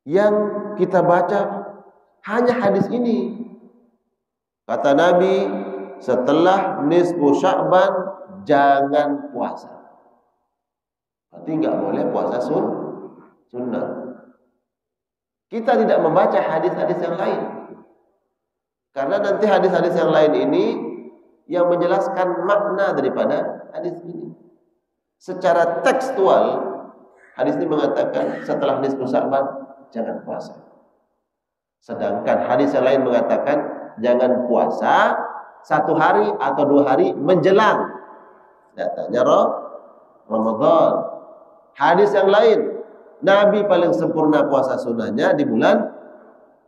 Speaker 1: yang kita baca hanya hadis ini. Kata Nabi, setelah nisfu Sya'ban jangan puasa. Berarti nggak boleh puasa sunnah. Kita tidak membaca hadis-hadis yang lain. Karena nanti hadis-hadis yang lain ini yang menjelaskan makna daripada hadis ini. Secara tekstual, hadis ini mengatakan setelah nisfu Sya'ban jangan puasa. Sedangkan hadis yang lain mengatakan jangan puasa 1 hari atau 2 hari menjelang datangnya Ramadan. Hadis yang lain, Nabi paling sempurna puasa sunnahnya di bulan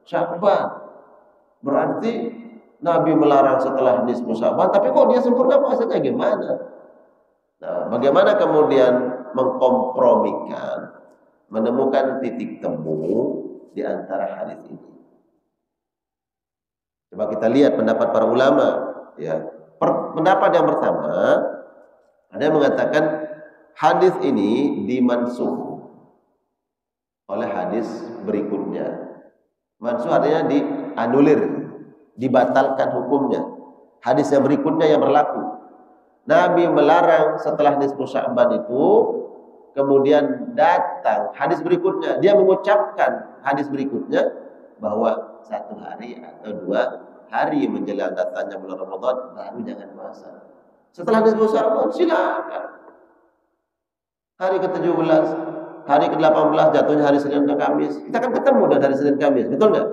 Speaker 1: Sya'ban. Berarti Nabi melarang setelah nisfu Sya'ban, tapi kok dia sempurna puasanya gimana? Nah, bagaimana kemudian mengkompromikan menemukan titik temu di antara hadis ini. Coba kita lihat pendapat para ulama, ya. Pendapat yang pertama, ada yang mengatakan hadis ini dimansuh oleh hadis berikutnya. Mansuh artinya dianulir, dibatalkan hukumnya. Hadis yang berikutnya yang berlaku. Nabi melarang setelah nisfu Sya'ban itu, kemudian datang hadis berikutnya, dia mengucapkan hadis berikutnya bahwa 1 hari atau 2 hari menjelang datangnya bulan Ramadan baru jangan puasa. Setelah nisfu Sya'ban silakan. Hari ke-17, hari ke-18 jatuhnya hari Senin dan Kamis. Kita kan ketemu dan hari Senin Kamis, betul nggak?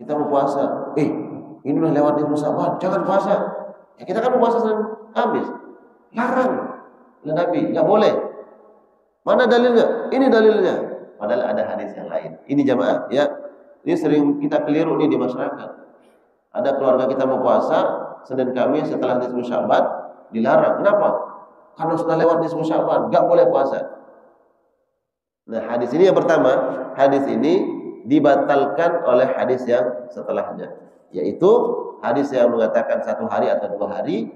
Speaker 1: Kita mau puasa, ini udah lewat nisfu Sya'ban, jangan puasa. Ya kita kan mau puasa Senin Kamis, larang oleh Nabi, nggak boleh. Mana dalilnya? Ini dalilnya. Padahal ada hadis yang lain. Ini jamaah, ya. Ini sering kita keliru nih di masyarakat. Ada keluarga kita mau puasa Senin Kamis setelah nisfu Sya'ban, dilarang. Kenapa? Karena sudah lewat nisfu Sya'ban, nggak boleh puasa. Nah, hadis ini yang pertama, hadis ini dibatalkan oleh hadis yang setelahnya, yaitu hadis yang mengatakan 1 hari atau 2 hari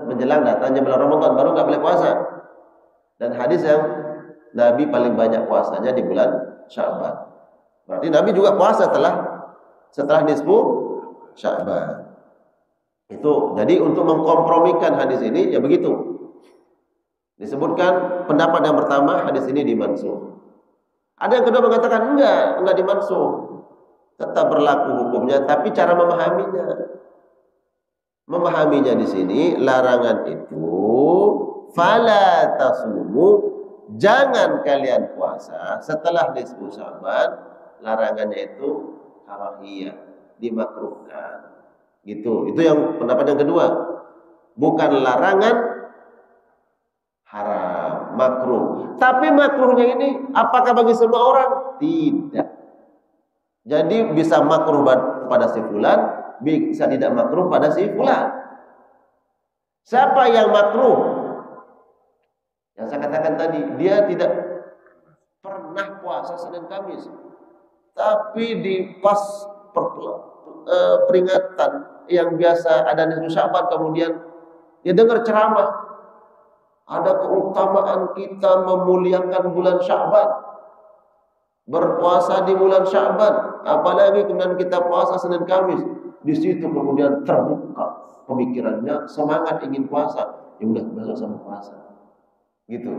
Speaker 1: menjelang datangnya bulan Ramadan baru nggak boleh puasa. Dan hadis yang Nabi paling banyak puasanya di bulan Sya'ban. Berarti Nabi juga puasa setelah nisfu Sya'ban. Itu jadi untuk mengkompromikan hadis ini ya begitu. Disebutkan pendapat yang pertama hadis ini dimansuh. Ada yang kedua mengatakan enggak dimansuh. Tetap berlaku hukumnya, tapi cara memahaminya di sini larangan itu fala tasumu, jangan kalian puasa setelah nisfu Sya'ban. Larangannya itu karahiyah, dimakruhkan. Gitu. Itu yang pendapat yang kedua. Bukan larangan haram, makruh. Tapi makruhnya ini apakah bagi semua orang? Tidak. Jadi bisa makruh pada si fulan, bisa tidak makruh pada si fulan. Siapa yang makruh? Yang saya katakan tadi, dia tidak pernah puasa Senin Kamis, tapi di pas peringatan yang biasa ada nisfu Sya'ban, kemudian dia dengar ceramah, ada keutamaan kita memuliakan bulan Sya'ban, berpuasa di bulan Sya'ban, apalagi kemudian kita puasa Senin Kamis. Di situ kemudian terbuka pemikirannya, semangat ingin puasa. Ya udah besok sama puasa. Gitu.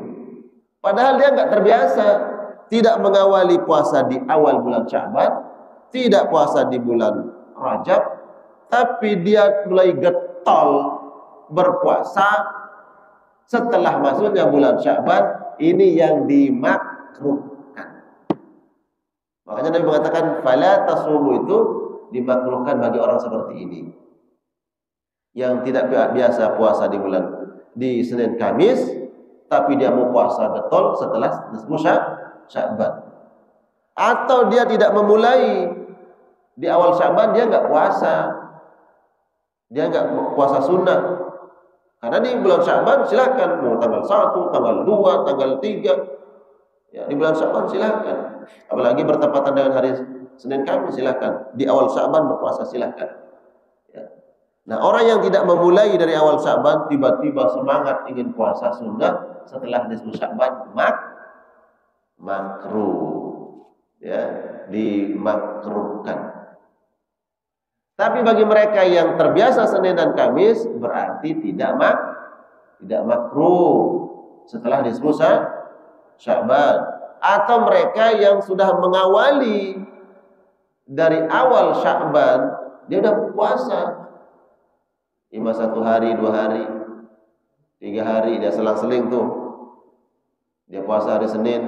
Speaker 1: Padahal dia nggak terbiasa, tidak mengawali puasa di awal bulan Sya'ban, tidak puasa di bulan Rajab, tapi dia mulai getol berpuasa setelah masuknya bulan Sya'ban. Ini yang dimakruh. Makanya Nabi mengatakan fala tasumu, itu dimakruhkan bagi orang seperti ini, yang tidak biasa puasa di Senin Kamis, tapi dia mau puasa betul setelah nisfu Sya'ban. Atau dia tidak memulai di awal Sya'ban, dia nggak puasa, dia nggak puasa sunnah. Karena di bulan Sya'ban silakan mau tanggal 1, tanggal 2, tanggal 3. Ya, di bulan Sya'ban silakan. Apalagi bertepatan dengan hari Senin Kamis silakan. Di awal Sya'ban berpuasa silakan. Ya. Nah, orang yang tidak memulai dari awal Sya'ban tiba-tiba semangat ingin puasa sunnah setelah nisfu Sya'ban, makruh. Ya, dimakruhkan. Tapi bagi mereka yang terbiasa Senin dan Kamis berarti tidak makruh setelah nisfu Sya'ban. Atau mereka yang sudah mengawali dari awal Sya'ban, dia udah puasa 1 hari, 2 hari, 3 hari, dia selang-seling tuh. Dia puasa hari Senin,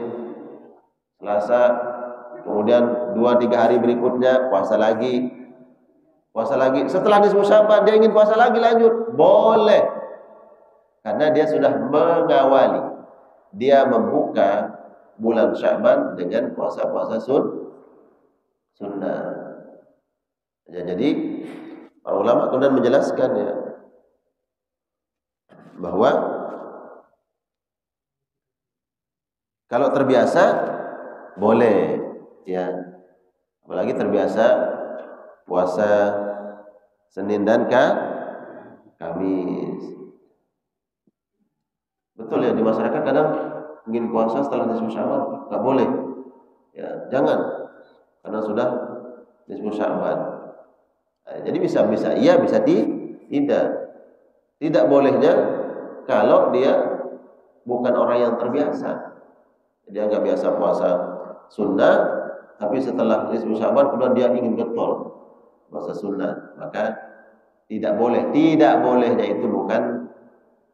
Speaker 1: Selasa, kemudian 2-3 hari berikutnya puasa lagi. Setelah nisfu Sya'ban dia ingin puasa lagi, lanjut, boleh. Karena dia sudah mengawali, dia membuka bulan Sya'ban dengan puasa-puasa sunnah. Ya, jadi para ulama kemudian menjelaskan ya bahwa Kalau terbiasa boleh, ya. Apalagi terbiasa puasa Senin dan Kamis. Betul ya, di masyarakat kadang ingin puasa setelah nisfu Sya'ban, nggak boleh. Ya, jangan, karena sudah nisfu Sya'ban. Jadi bisa iya, bisa tidak. Tidak bolehnya kalau dia bukan orang yang terbiasa. Dia nggak biasa puasa sunnah, tapi setelah nisfu Sya'ban kemudian dia ingin getol puasa sunnah, maka tidak boleh. Tidak bolehnya itu bukan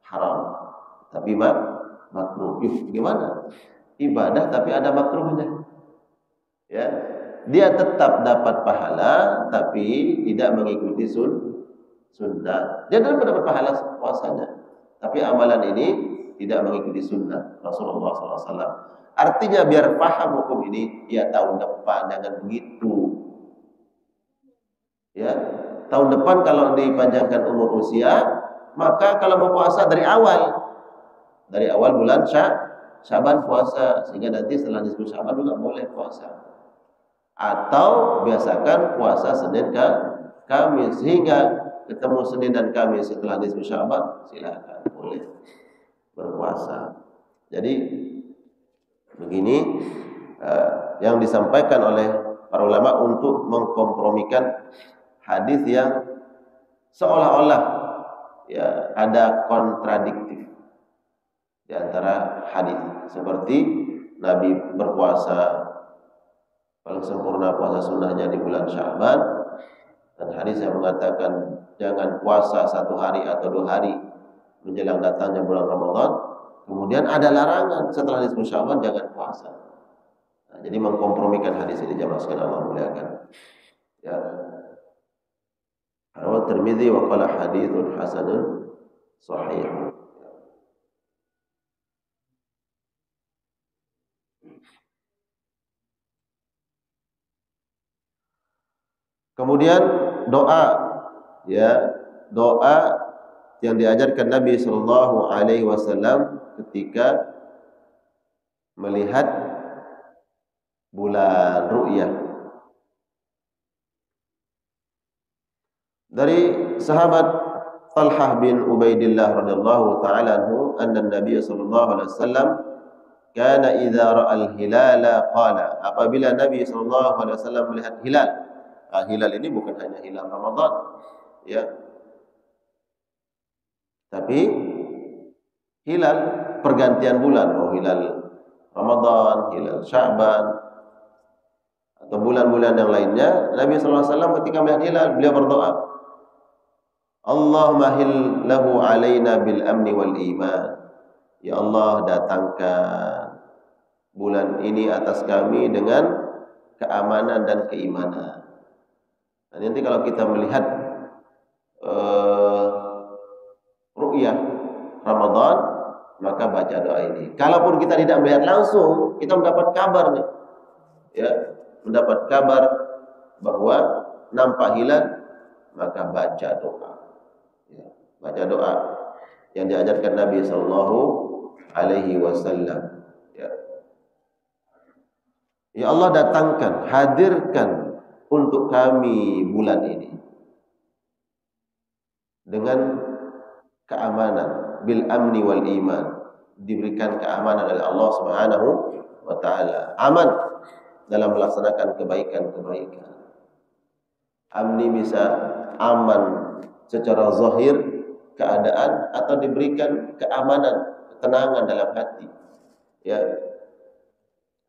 Speaker 1: haram, tapi makruh. Gimana? Ibadah tapi ada makruhnya. Ya, dia tetap dapat pahala tapi tidak mengikuti sunnah. Dia tetap dapat pahala puasanya, tapi amalan ini tidak mengikuti sunnah Rasulullah SAW. Artinya biar paham hukum ini, ya tahun depan jangan begitu. Ya, tahun depan kalau dipanjangkan umur usia, maka kalau mau puasa dari awal bulan Sya'ban puasa, sehingga nanti setelah nisfu Sya'ban juga boleh puasa. Atau biasakan puasa Senin ke Kamis, sehingga ketemu Senin dan Kamis setelah nisfu Sya'ban, silakan boleh berpuasa. Jadi begini yang disampaikan oleh para ulama untuk mengkompromikan hadis yang seolah-olah ya ada kontradiktif di antara hadis, seperti Nabi berpuasa paling sempurna puasa sunnahnya di bulan Sya'ban, dan hadis yang mengatakan jangan puasa 1 hari atau 2 hari menjelang datangnya bulan Ramadan. Kemudian ada larangan setelah nisfu Sya'ban jangan puasa. Nah, jadi mengkompromikan hadis ini jamaah sekalian Allah muliakan. Ya. Rawi Tirmidzi wa qala haditsun hasanun sahih. Kemudian doa, ya, doa yang diajarkan Nabi sallallahu alaihi wasallam ketika melihat bulan ru'yah. Dari sahabat Talhah bin Ubaidillah radhiyallahu taala anhu, anna Nabi sallallahu alaihi wasallam kana idza ra'al hilala qala, apabila Nabi sallallahu alaihi wasallam melihat hilal. Hilal ini bukan hanya hilal Ramadan, ya. Tapi hilal pergantian bulan, hilal Ramadan, hilal Sya'ban, atau bulan-bulan yang lainnya. Nabi sallallahu alaihi wasallam ketika melihat hilal, beliau berdoa, Allahumma hil lahu alaina bil amni wal iman. Ya Allah, datangkan bulan ini atas kami dengan keamanan dan keimanan. Dan nanti kalau kita melihat ru'yah Ramadan, maka baca doa ini. Kalaupun kita tidak melihat langsung, kita mendapat kabar nih, ya, mendapat kabar bahwa nampak hilal, maka baca doa. Ya, baca doa yang diajarkan Nabi sallallahu alaihi wasallam. Ya. Ya Allah, datangkan, hadirkan untuk kami bulan ini dengan keamanan, bil amni wal iman, diberikan keamanan oleh Allah Subhanahu wa taala, aman dalam melaksanakan kebaikan-kebaikan. Amni bisa aman secara zahir keadaan, atau diberikan keamanan, ketenangan dalam hati. Ya.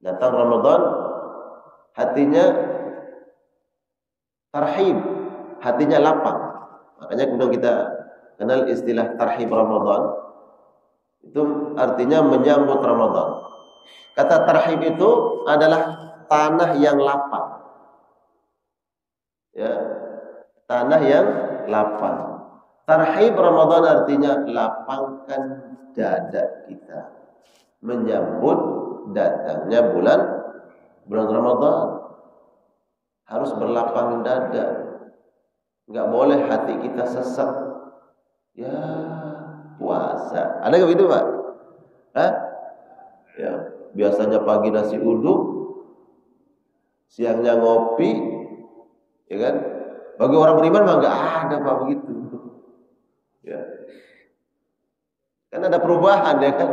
Speaker 1: Datang Ramadan, hatinya tarhib, hatinya lapang. Makanya kemudian kita kenal istilah tarhib Ramadan. Itu artinya menyambut Ramadan. Kata tarhib itu adalah tanah yang lapang. Ya, tanah yang lapang. Tarhib Ramadan artinya lapangkan dada kita menyambut datangnya bulan Ramadan. Harus berlapang dada. Enggak boleh hati kita sesak. Ya, puasa. Ada enggak begitu, Pak? Hah? Ya. biasanya pagi nasi uduk, siangnya ngopi, ya kan? Bagi orang beriman mah nggak ada Pak begitu. Ya. Kan ada perubahan ya kan?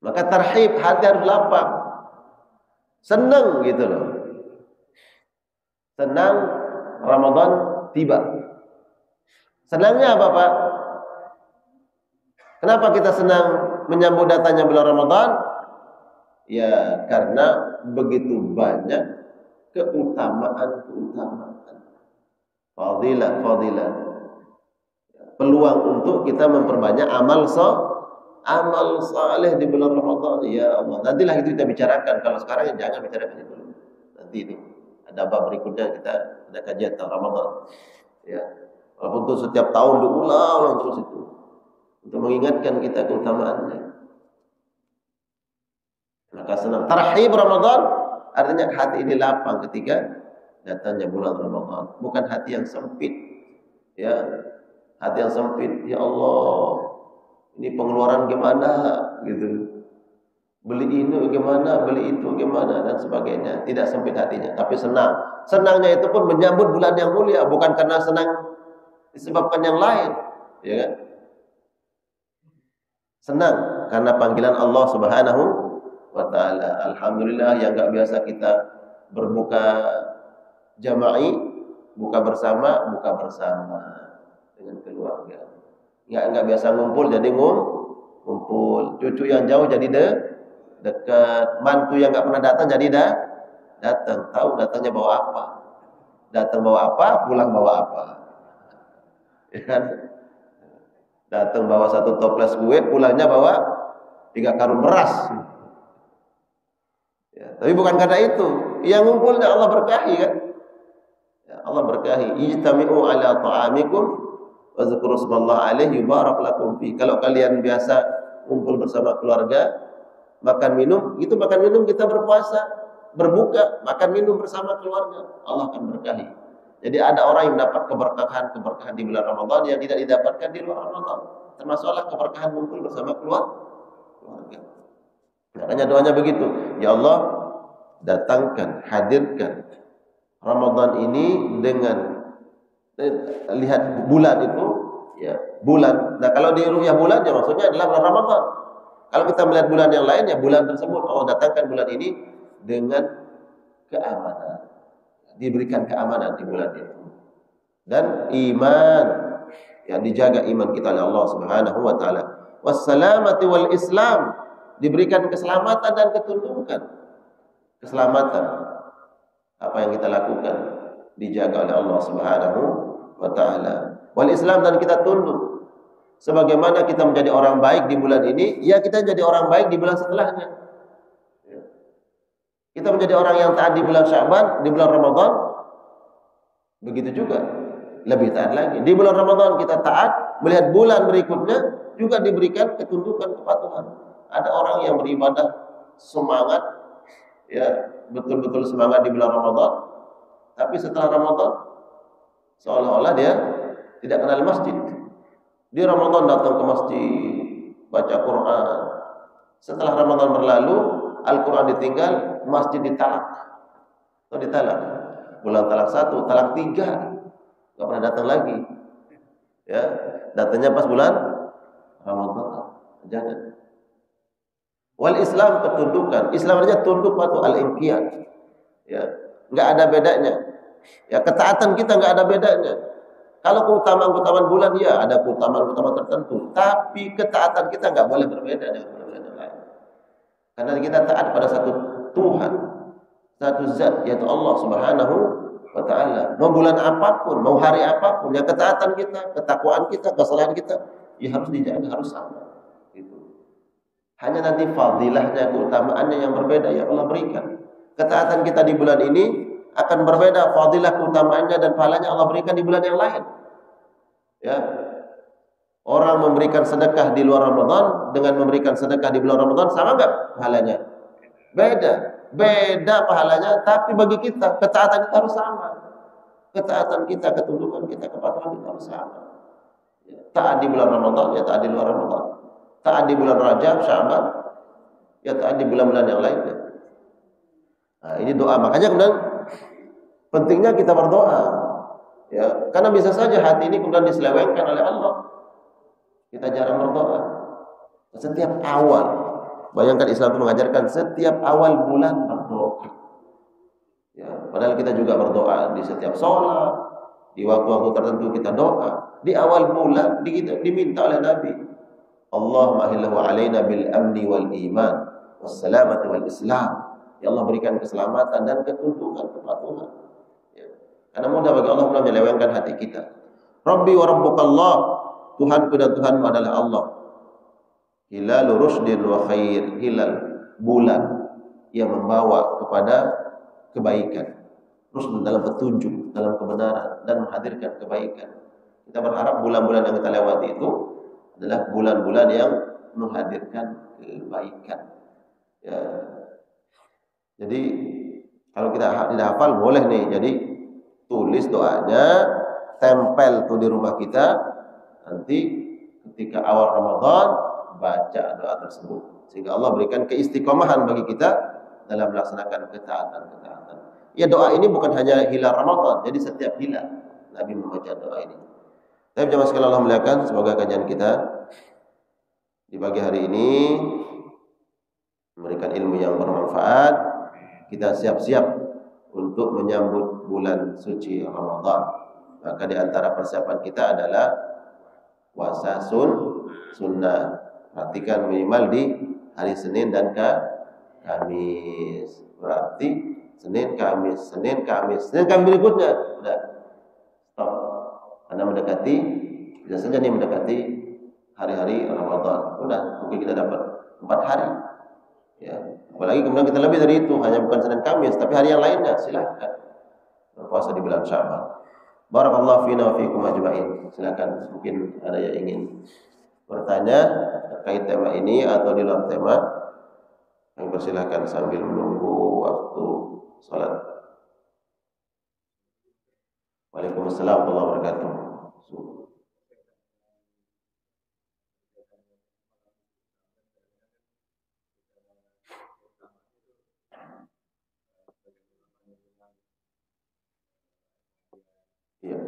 Speaker 1: Maka tarhib, hati harus lapang. Senang gitu loh. Senang Ramadan tiba. Senangnya apa Pak? Kenapa kita senang menyambut datangnya bulan Ramadan? Ya karena begitu banyak keutamaan. Fadilah. Peluang untuk kita memperbanyak amal saleh di bulan Ramadan. Ya Allah, nantilah itu kita bicarakan. Kalau sekarang jangan bicarakan itu. Nanti ini ada bab berikutnya, kita ada kajian tentang Ramadan. Ya, walaupun itu setiap tahun diulang terus itu untuk mengingatkan kita keutamaannya. Maka senang. Tarhib Ramadan artinya hati ini lapang ketika datangnya bulan Ramadan. Bukan hati yang sempit. Ya, hati yang sempit. Ya Allah, ini pengeluaran gimana gitu. Beli ini gimana, beli itu gimana dan sebagainya. Tidak sempit hatinya, tapi senang. Senangnya itu pun menyambut bulan yang mulia, bukan karena senang disebabkan yang lain, ya kan? Senang karena panggilan Allah Subhanahu wa taala. Alhamdulillah yang enggak biasa kita berbuka jama'i, buka bersama dengan keluarga. Enggak biasa ngumpul jadi ngumpul. Cucu yang jauh jadi dekat, mantu yang enggak pernah datang jadi datang. Tahu datangnya bawa apa? Datang bawa apa, pulang bawa apa. Ya kan? Datang bawa 1 toples kue, pulangnya bawa 3 karung beras. Ya, tapi bukan karena itu. Yang ngumpulnya Allah berkahi kan? Ya, Allah berkahi. Ijtami'u ala ta'amikum wa dzkuru smallahi alaihi yubarak lakum fi. Kalau kalian biasa kumpul bersama keluarga, makan minum, itu makan minum kita berpuasa, berbuka, makan minum bersama keluarga, Allah akan berkahi. Jadi ada orang yang dapat keberkahan di bulan Ramadan yang tidak didapatkan di luar Ramadan. Termasuklah keberkahan kumpul bersama keluarga. Makanya doanya begitu, ya Allah, datangkan, hadirkan Ramadan ini dengan lihat bulan itu, ya bulan. Nah kalau di ru'yah bulan, ya maksudnya adalah bulan Ramadan. Kalau kita melihat bulan yang lain, ya bulan tersebut Allah datangkan bulan ini dengan keamanan. Diberikan keamanan di bulan itu. Dan iman, yang dijaga iman kita oleh Allah Subhanahu wa taala. Wassalamati wal Islam, diberikan keselamatan dan ketundukan. Keselamatan apa yang kita lakukan dijaga oleh Allah Subhanahu wa taala. Wal Islam, dan kita tunduk. Sebagaimana kita menjadi orang baik di bulan ini, ya kita jadi orang baik di bulan setelahnya. Kita menjadi orang yang taat di bulan Sya'ban, di bulan Ramadan, begitu juga, lebih taat lagi. Di bulan Ramadan kita taat, melihat bulan berikutnya juga diberikan ketundukan kepatuhan. Ada orang yang beribadah semangat, ya betul-betul semangat di bulan Ramadan, tapi setelah Ramadan seolah-olah dia tidak kenal masjid. Di Ramadan datang ke masjid, baca Quran. Setelah Ramadan berlalu, Al-Quran ditinggal, masjid ditalak. Atau ditalak. Bulan talak 1, talak 3. Gak pernah datang lagi. Ya, datangnya pas bulan Ramadan. Jangan. Wal Islam, ketundukan. Islam artinya tunduk patuh, al-inqiyad. Ya, enggak ada bedanya. Ya, ketaatan kita enggak ada bedanya. Kalau keutamaan bulan, ya ada keutamaan tertentu. Tapi ketaatan kita enggak boleh berbeda dengan bulan yang lain. Karena kita taat pada satu Tuhan, satu zat, yaitu Allah Subhanahu wa taala. Mau bulan apapun, mau hari apapun, yang ketaatan kita, ketakwaan kita, kesalahan kita, ya harus dijaga, harus sama. Gitu. Hanya nanti fadilahnya, keutamaannya yang berbeda yang Allah berikan. Ketaatan kita di bulan ini akan berbeda fadilah, keutamaannya dan pahalanya Allah berikan di bulan yang lain. Ya. Orang memberikan sedekah di luar Ramadan dengan memberikan sedekah di bulan Ramadan sama enggak pahalanya? Beda pahalanya, tapi bagi kita ketaatan kita harus sama. Ketaatan kita, ketundukan kita, kepatuhan kita harus sama. Ya, taat di bulan Ramadan, ya taat di luar Ramadan. taat di bulan Rajab, Sya'ban, ya taat di bulan-bulan yang lainnya. Nah, ini doa. Makanya kemudian pentingnya kita berdoa. Ya, karena bisa saja hati ini kemudian diselewengkan oleh Allah. Kita jarang berdoa. Setiap awal, bayangkan Islam itu mengajarkan setiap awal bulan berdoa. Ya, padahal kita juga berdoa di setiap sholat, di waktu-waktu tertentu kita doa. Di awal bulan diminta oleh Nabi, Allahumma ahillahu alaina bil amni wal iman wassalamati wal islam. Ya Allah, berikan keselamatan dan ketundukan kepatuhan. Ya. Karena mudah bagi Allah menyelewengkan hati kita. Rabbi wa rabbukallah, Tuhanku dan Tuhanmu adalah Allah. Hilal rusydin wa khair, hilal bulan yang membawa kepada kebaikan, rusyd dalam petunjuk, dalam kebenaran dan menghadirkan kebaikan. Kita berharap bulan-bulan yang kita lewati itu adalah bulan-bulan yang menghadirkan kebaikan. Ya. Jadi kalau kita tidak hafal boleh nih, jadi tulis doanya, tempel tuh di rumah kita. Nanti ketika awal Ramadan baca doa tersebut, sehingga Allah berikan keistiqomahan bagi kita dalam melaksanakan ketaatan-ketaatan. Ya, doa ini bukan hanya hilal Ramadan, jadi setiap hilal Nabi membaca doa ini. Tapi jemaah sekalian Allah muliakan, semoga kajian kita di pagi hari ini memberikan ilmu yang bermanfaat. Kita siap-siap untuk menyambut bulan suci Ramadan. Maka di antara persiapan kita adalah puasa sunnah. Perhatikan minimal di hari Senin dan Kamis. Berarti Senin, Kamis berikutnya udah stop. Karena mendekati, bisa saja nih mendekati hari-hari Ramadan. Udah, mungkin kita dapat 4 hari. Ya, apalagi kemudian kita lebih dari itu, hanya bukan Senin Kamis, tapi hari yang lainnya silakan berpuasa di bulan Sya'ban. Barakallahu fina wa fikum ajma'in. Silakan, mungkin ada yang ingin bertanya terkait tema ini atau di luar tema, yang persilahkan sambil menunggu waktu salat. Waalaikumsalam warahmatullahi wabarakatuh. Ya.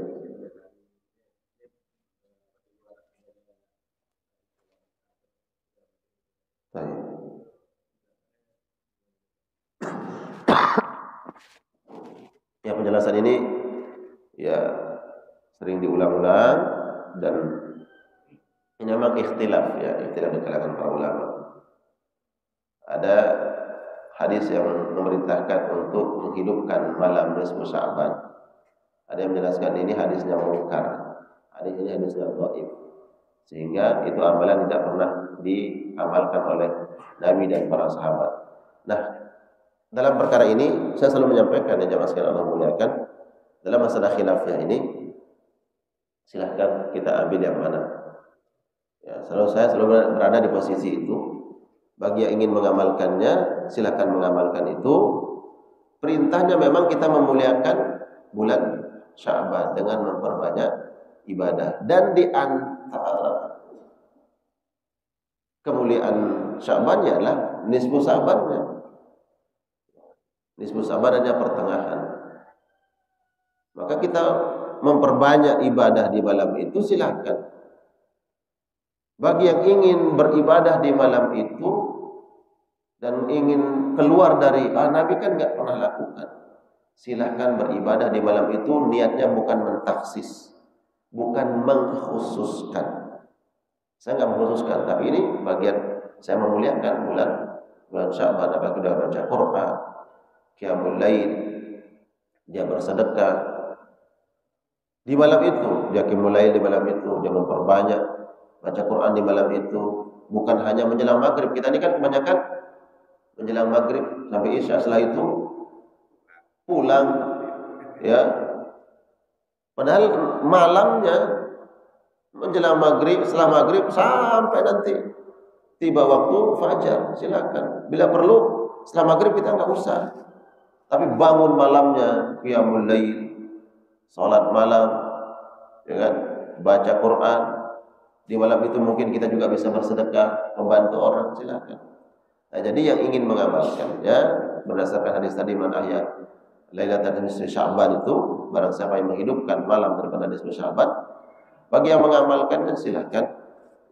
Speaker 1: Ya, penjelasan ini ya sering diulang-ulang dan ini memang ikhtilaf di kalangan para ulama. Ada hadis yang memerintahkan untuk menghidupkan malam nisfu Sya'ban. Ada yang menjelaskan ini hadisnya mungkar, hadis ini hadisnya dhaif, sehingga itu amalan tidak pernah diamalkan oleh Nabi dan para sahabat. Nah, dalam perkara ini saya selalu menyampaikan, ya jemaah sekalian Allah muliakan, dalam masalah khilafiyah ini silahkan kita ambil yang mana. Ya, saya selalu berada di posisi itu. Bagi yang ingin mengamalkannya, silahkan mengamalkan itu. Perintahnya memang kita memuliakan bulan Sya'ban dengan memperbanyak ibadah. Dan di antara kemuliaan Sya'bannya adalah nisfu Sya'bannya. Nisfu Sya'bannya pertengahan. Maka kita memperbanyak ibadah di malam itu silahkan. Bagi yang ingin beribadah di malam itu dan ingin keluar dari Nabi kan nggak pernah lakukan, silahkan beribadah di malam itu. Niatnya bukan mentaksis, bukan mengkhususkan. Saya nggak mengkhususkan, tapi ini bagian saya memuliakan bulan Sya'ban. Apakah sudah baca Quran, qiyamul lail, dia bersedekah di malam itu, dia qiyamul lail di malam itu, dia memperbanyak baca Quran di malam itu. Bukan hanya menjelang maghrib. Kita ini kan kebanyakan menjelang maghrib sampai isya, setelah itu pulang, ya. Padahal malamnya menjelang maghrib, setelah maghrib sampai nanti tiba waktu fajar, silakan. Bila perlu setelah maghrib kita nggak usah, tapi bangun malamnya, qiyamul lail, salat malam, ya kan? Baca Quran, Di malam itu mungkin kita juga bisa bersedekah, membantu orang, silakan. Nah, jadi yang ingin mengamalkannya berdasarkan hadis tadi man ahya Lailatul Nisfi Sya'ban itu, barang siapa yang menghidupkan malam daripada nisfu Sya'ban, bagi yang mengamalkannya silakan.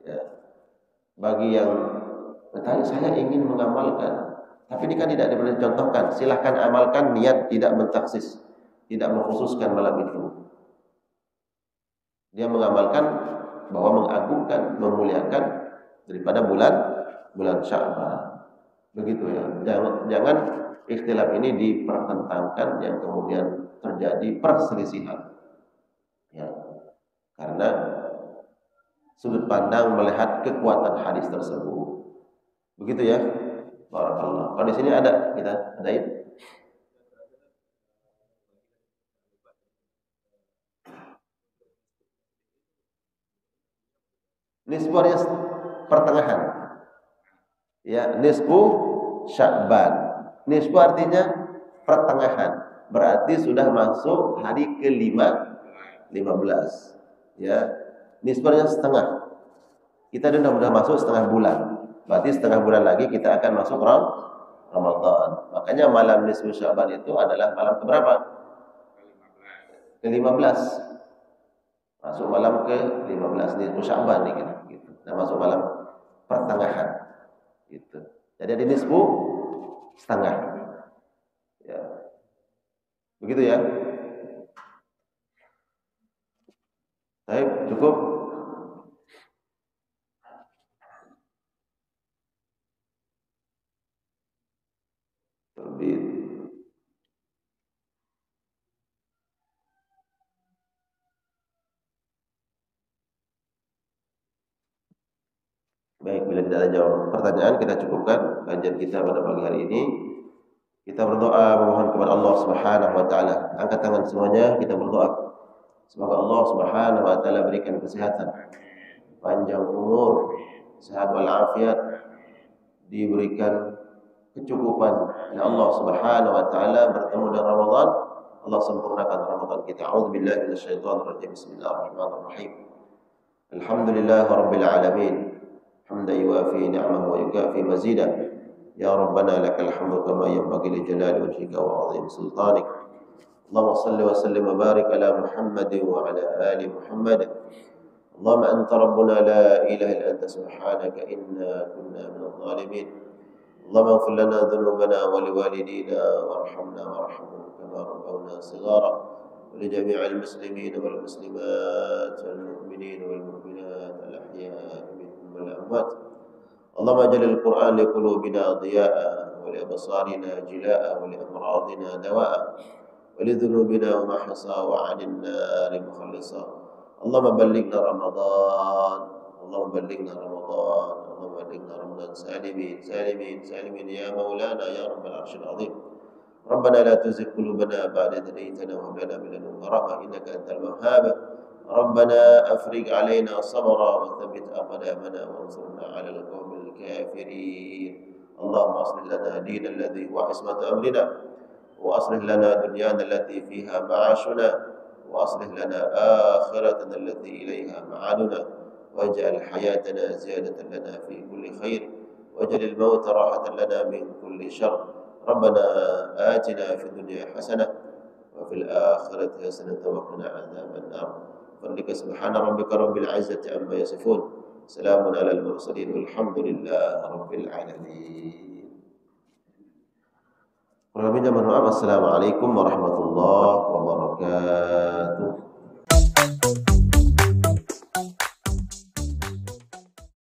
Speaker 1: Ya. Bagi yang bertanya saya ingin mengamalkan, tapi ini kan tidak dicontohkan, silakan amalkan, niat tidak mentaksis, tidak mengkhususkan malam itu. Dia mengamalkan bahwa mengagungkan, memuliakan daripada bulan Sya'ban. Begitu ya. Jangan ikhtilaf ini dipertentangkan yang kemudian terjadi perselisihan. Ya. Karena sudut pandang melihat kekuatan hadis tersebut. Begitu ya. Barakallah. Kalau di sini ada kita adain. Nisfu artinya pertengahan. Ya, nisfu Sya'ban. Nisfu artinya pertengahan. Berarti sudah masuk hari ke-15. Ya. Nisfu artinya setengah. Kita sudah masuk setengah bulan. Berarti setengah bulan lagi kita akan masuk Ramadan. Makanya malam nisfu Sya'ban itu adalah malam keberapa? Ke-15. Masuk malam ke-15 nisfu Sya'ban nih kita. Gitu. Nah, masuk malam pertengahan. Gitu. Jadi ada nisfu setengah. Ya. Begitu ya. Baik, cukup. Terbit. Baik, bila tidak ada jawab pertanyaan, kita cukupkan kajian kita pada pagi hari ini. Kita berdoa memohon kepada Allah Subhanahu wa taala. Angkat tangan semuanya, kita berdoa. Semoga Allah Subhanahu wa taala berikan kesehatan, panjang umur, sehat walafiat, diberikan kecukupan oleh Allah Subhanahu wa taala bertemu dengan Ramadan. Allah sempurnakan Ramadan kita. A'udzubillahi minasyaitonir rajim. Bismillahirrahmanirrahim. Alhamdulillahirabbil alamin. Hamdan yuwafi ni'amahu wa yukafi mazidah. Ya Rabbana lakal hamdu kama yanbaghi li jalali wajhika wa 'azimi sultanik. Allahumma salli wa sallim wa barik ala Muhammad wa ala ali Muhammad. Allahumma anta rabbuna la ilaha illa anta subhanaka inna kunna minadh dhalimin. Allahumma ighfir lana dhunubana wa liwalidina warhamna warhamhum kama rabbawna shighara. Wa li jami'il muslimin wal muslimat wal mu'minin wal mu'minat al ahya'i minhum wal amwat. Allahumma ij'al al-Qur'an li qulubina diya'a wa li absarina jila'a wa li amradina dawa'a wa li dhunubina wa mahsa wa 'anil nari mukhallisa. Allahumma ballighna Ramadan. Allahumma ballighna Ramadan. Allahumma ballighna Ramadan salimin salimin salimin ya maulana ya rabbal arsyil azim. Rabbana la tuzigh qulubana ba'da idh hadaytana wa hab lana min ladunka rahmah innaka antal wahhab. ربنا أفرج علينا صبرا وثبت أقدامنا وانصرنا على القوم الكافرين. اللهم أصلح لنا دين الذي هو عصمة أمرنا وأصلح لنا دنيانا التي فيها معاشنا وأصلح لنا آخرتنا التي إليها معادنا واجعل حياتنا زيادة لنا في كل خير واجعل الموت راحة لنا من كل شر. ربنا آتنا في الدنيا حسنة وفي الآخرة حسنة وقنا عذاب النار. فضلك سبحان ربك رب العزة عما يصفون. سلام على المرسلين والحمد لله رب العالمين. Kurang lebihnya mohon maaf. Assalamualaikum warahmatullahi wabarakatuh.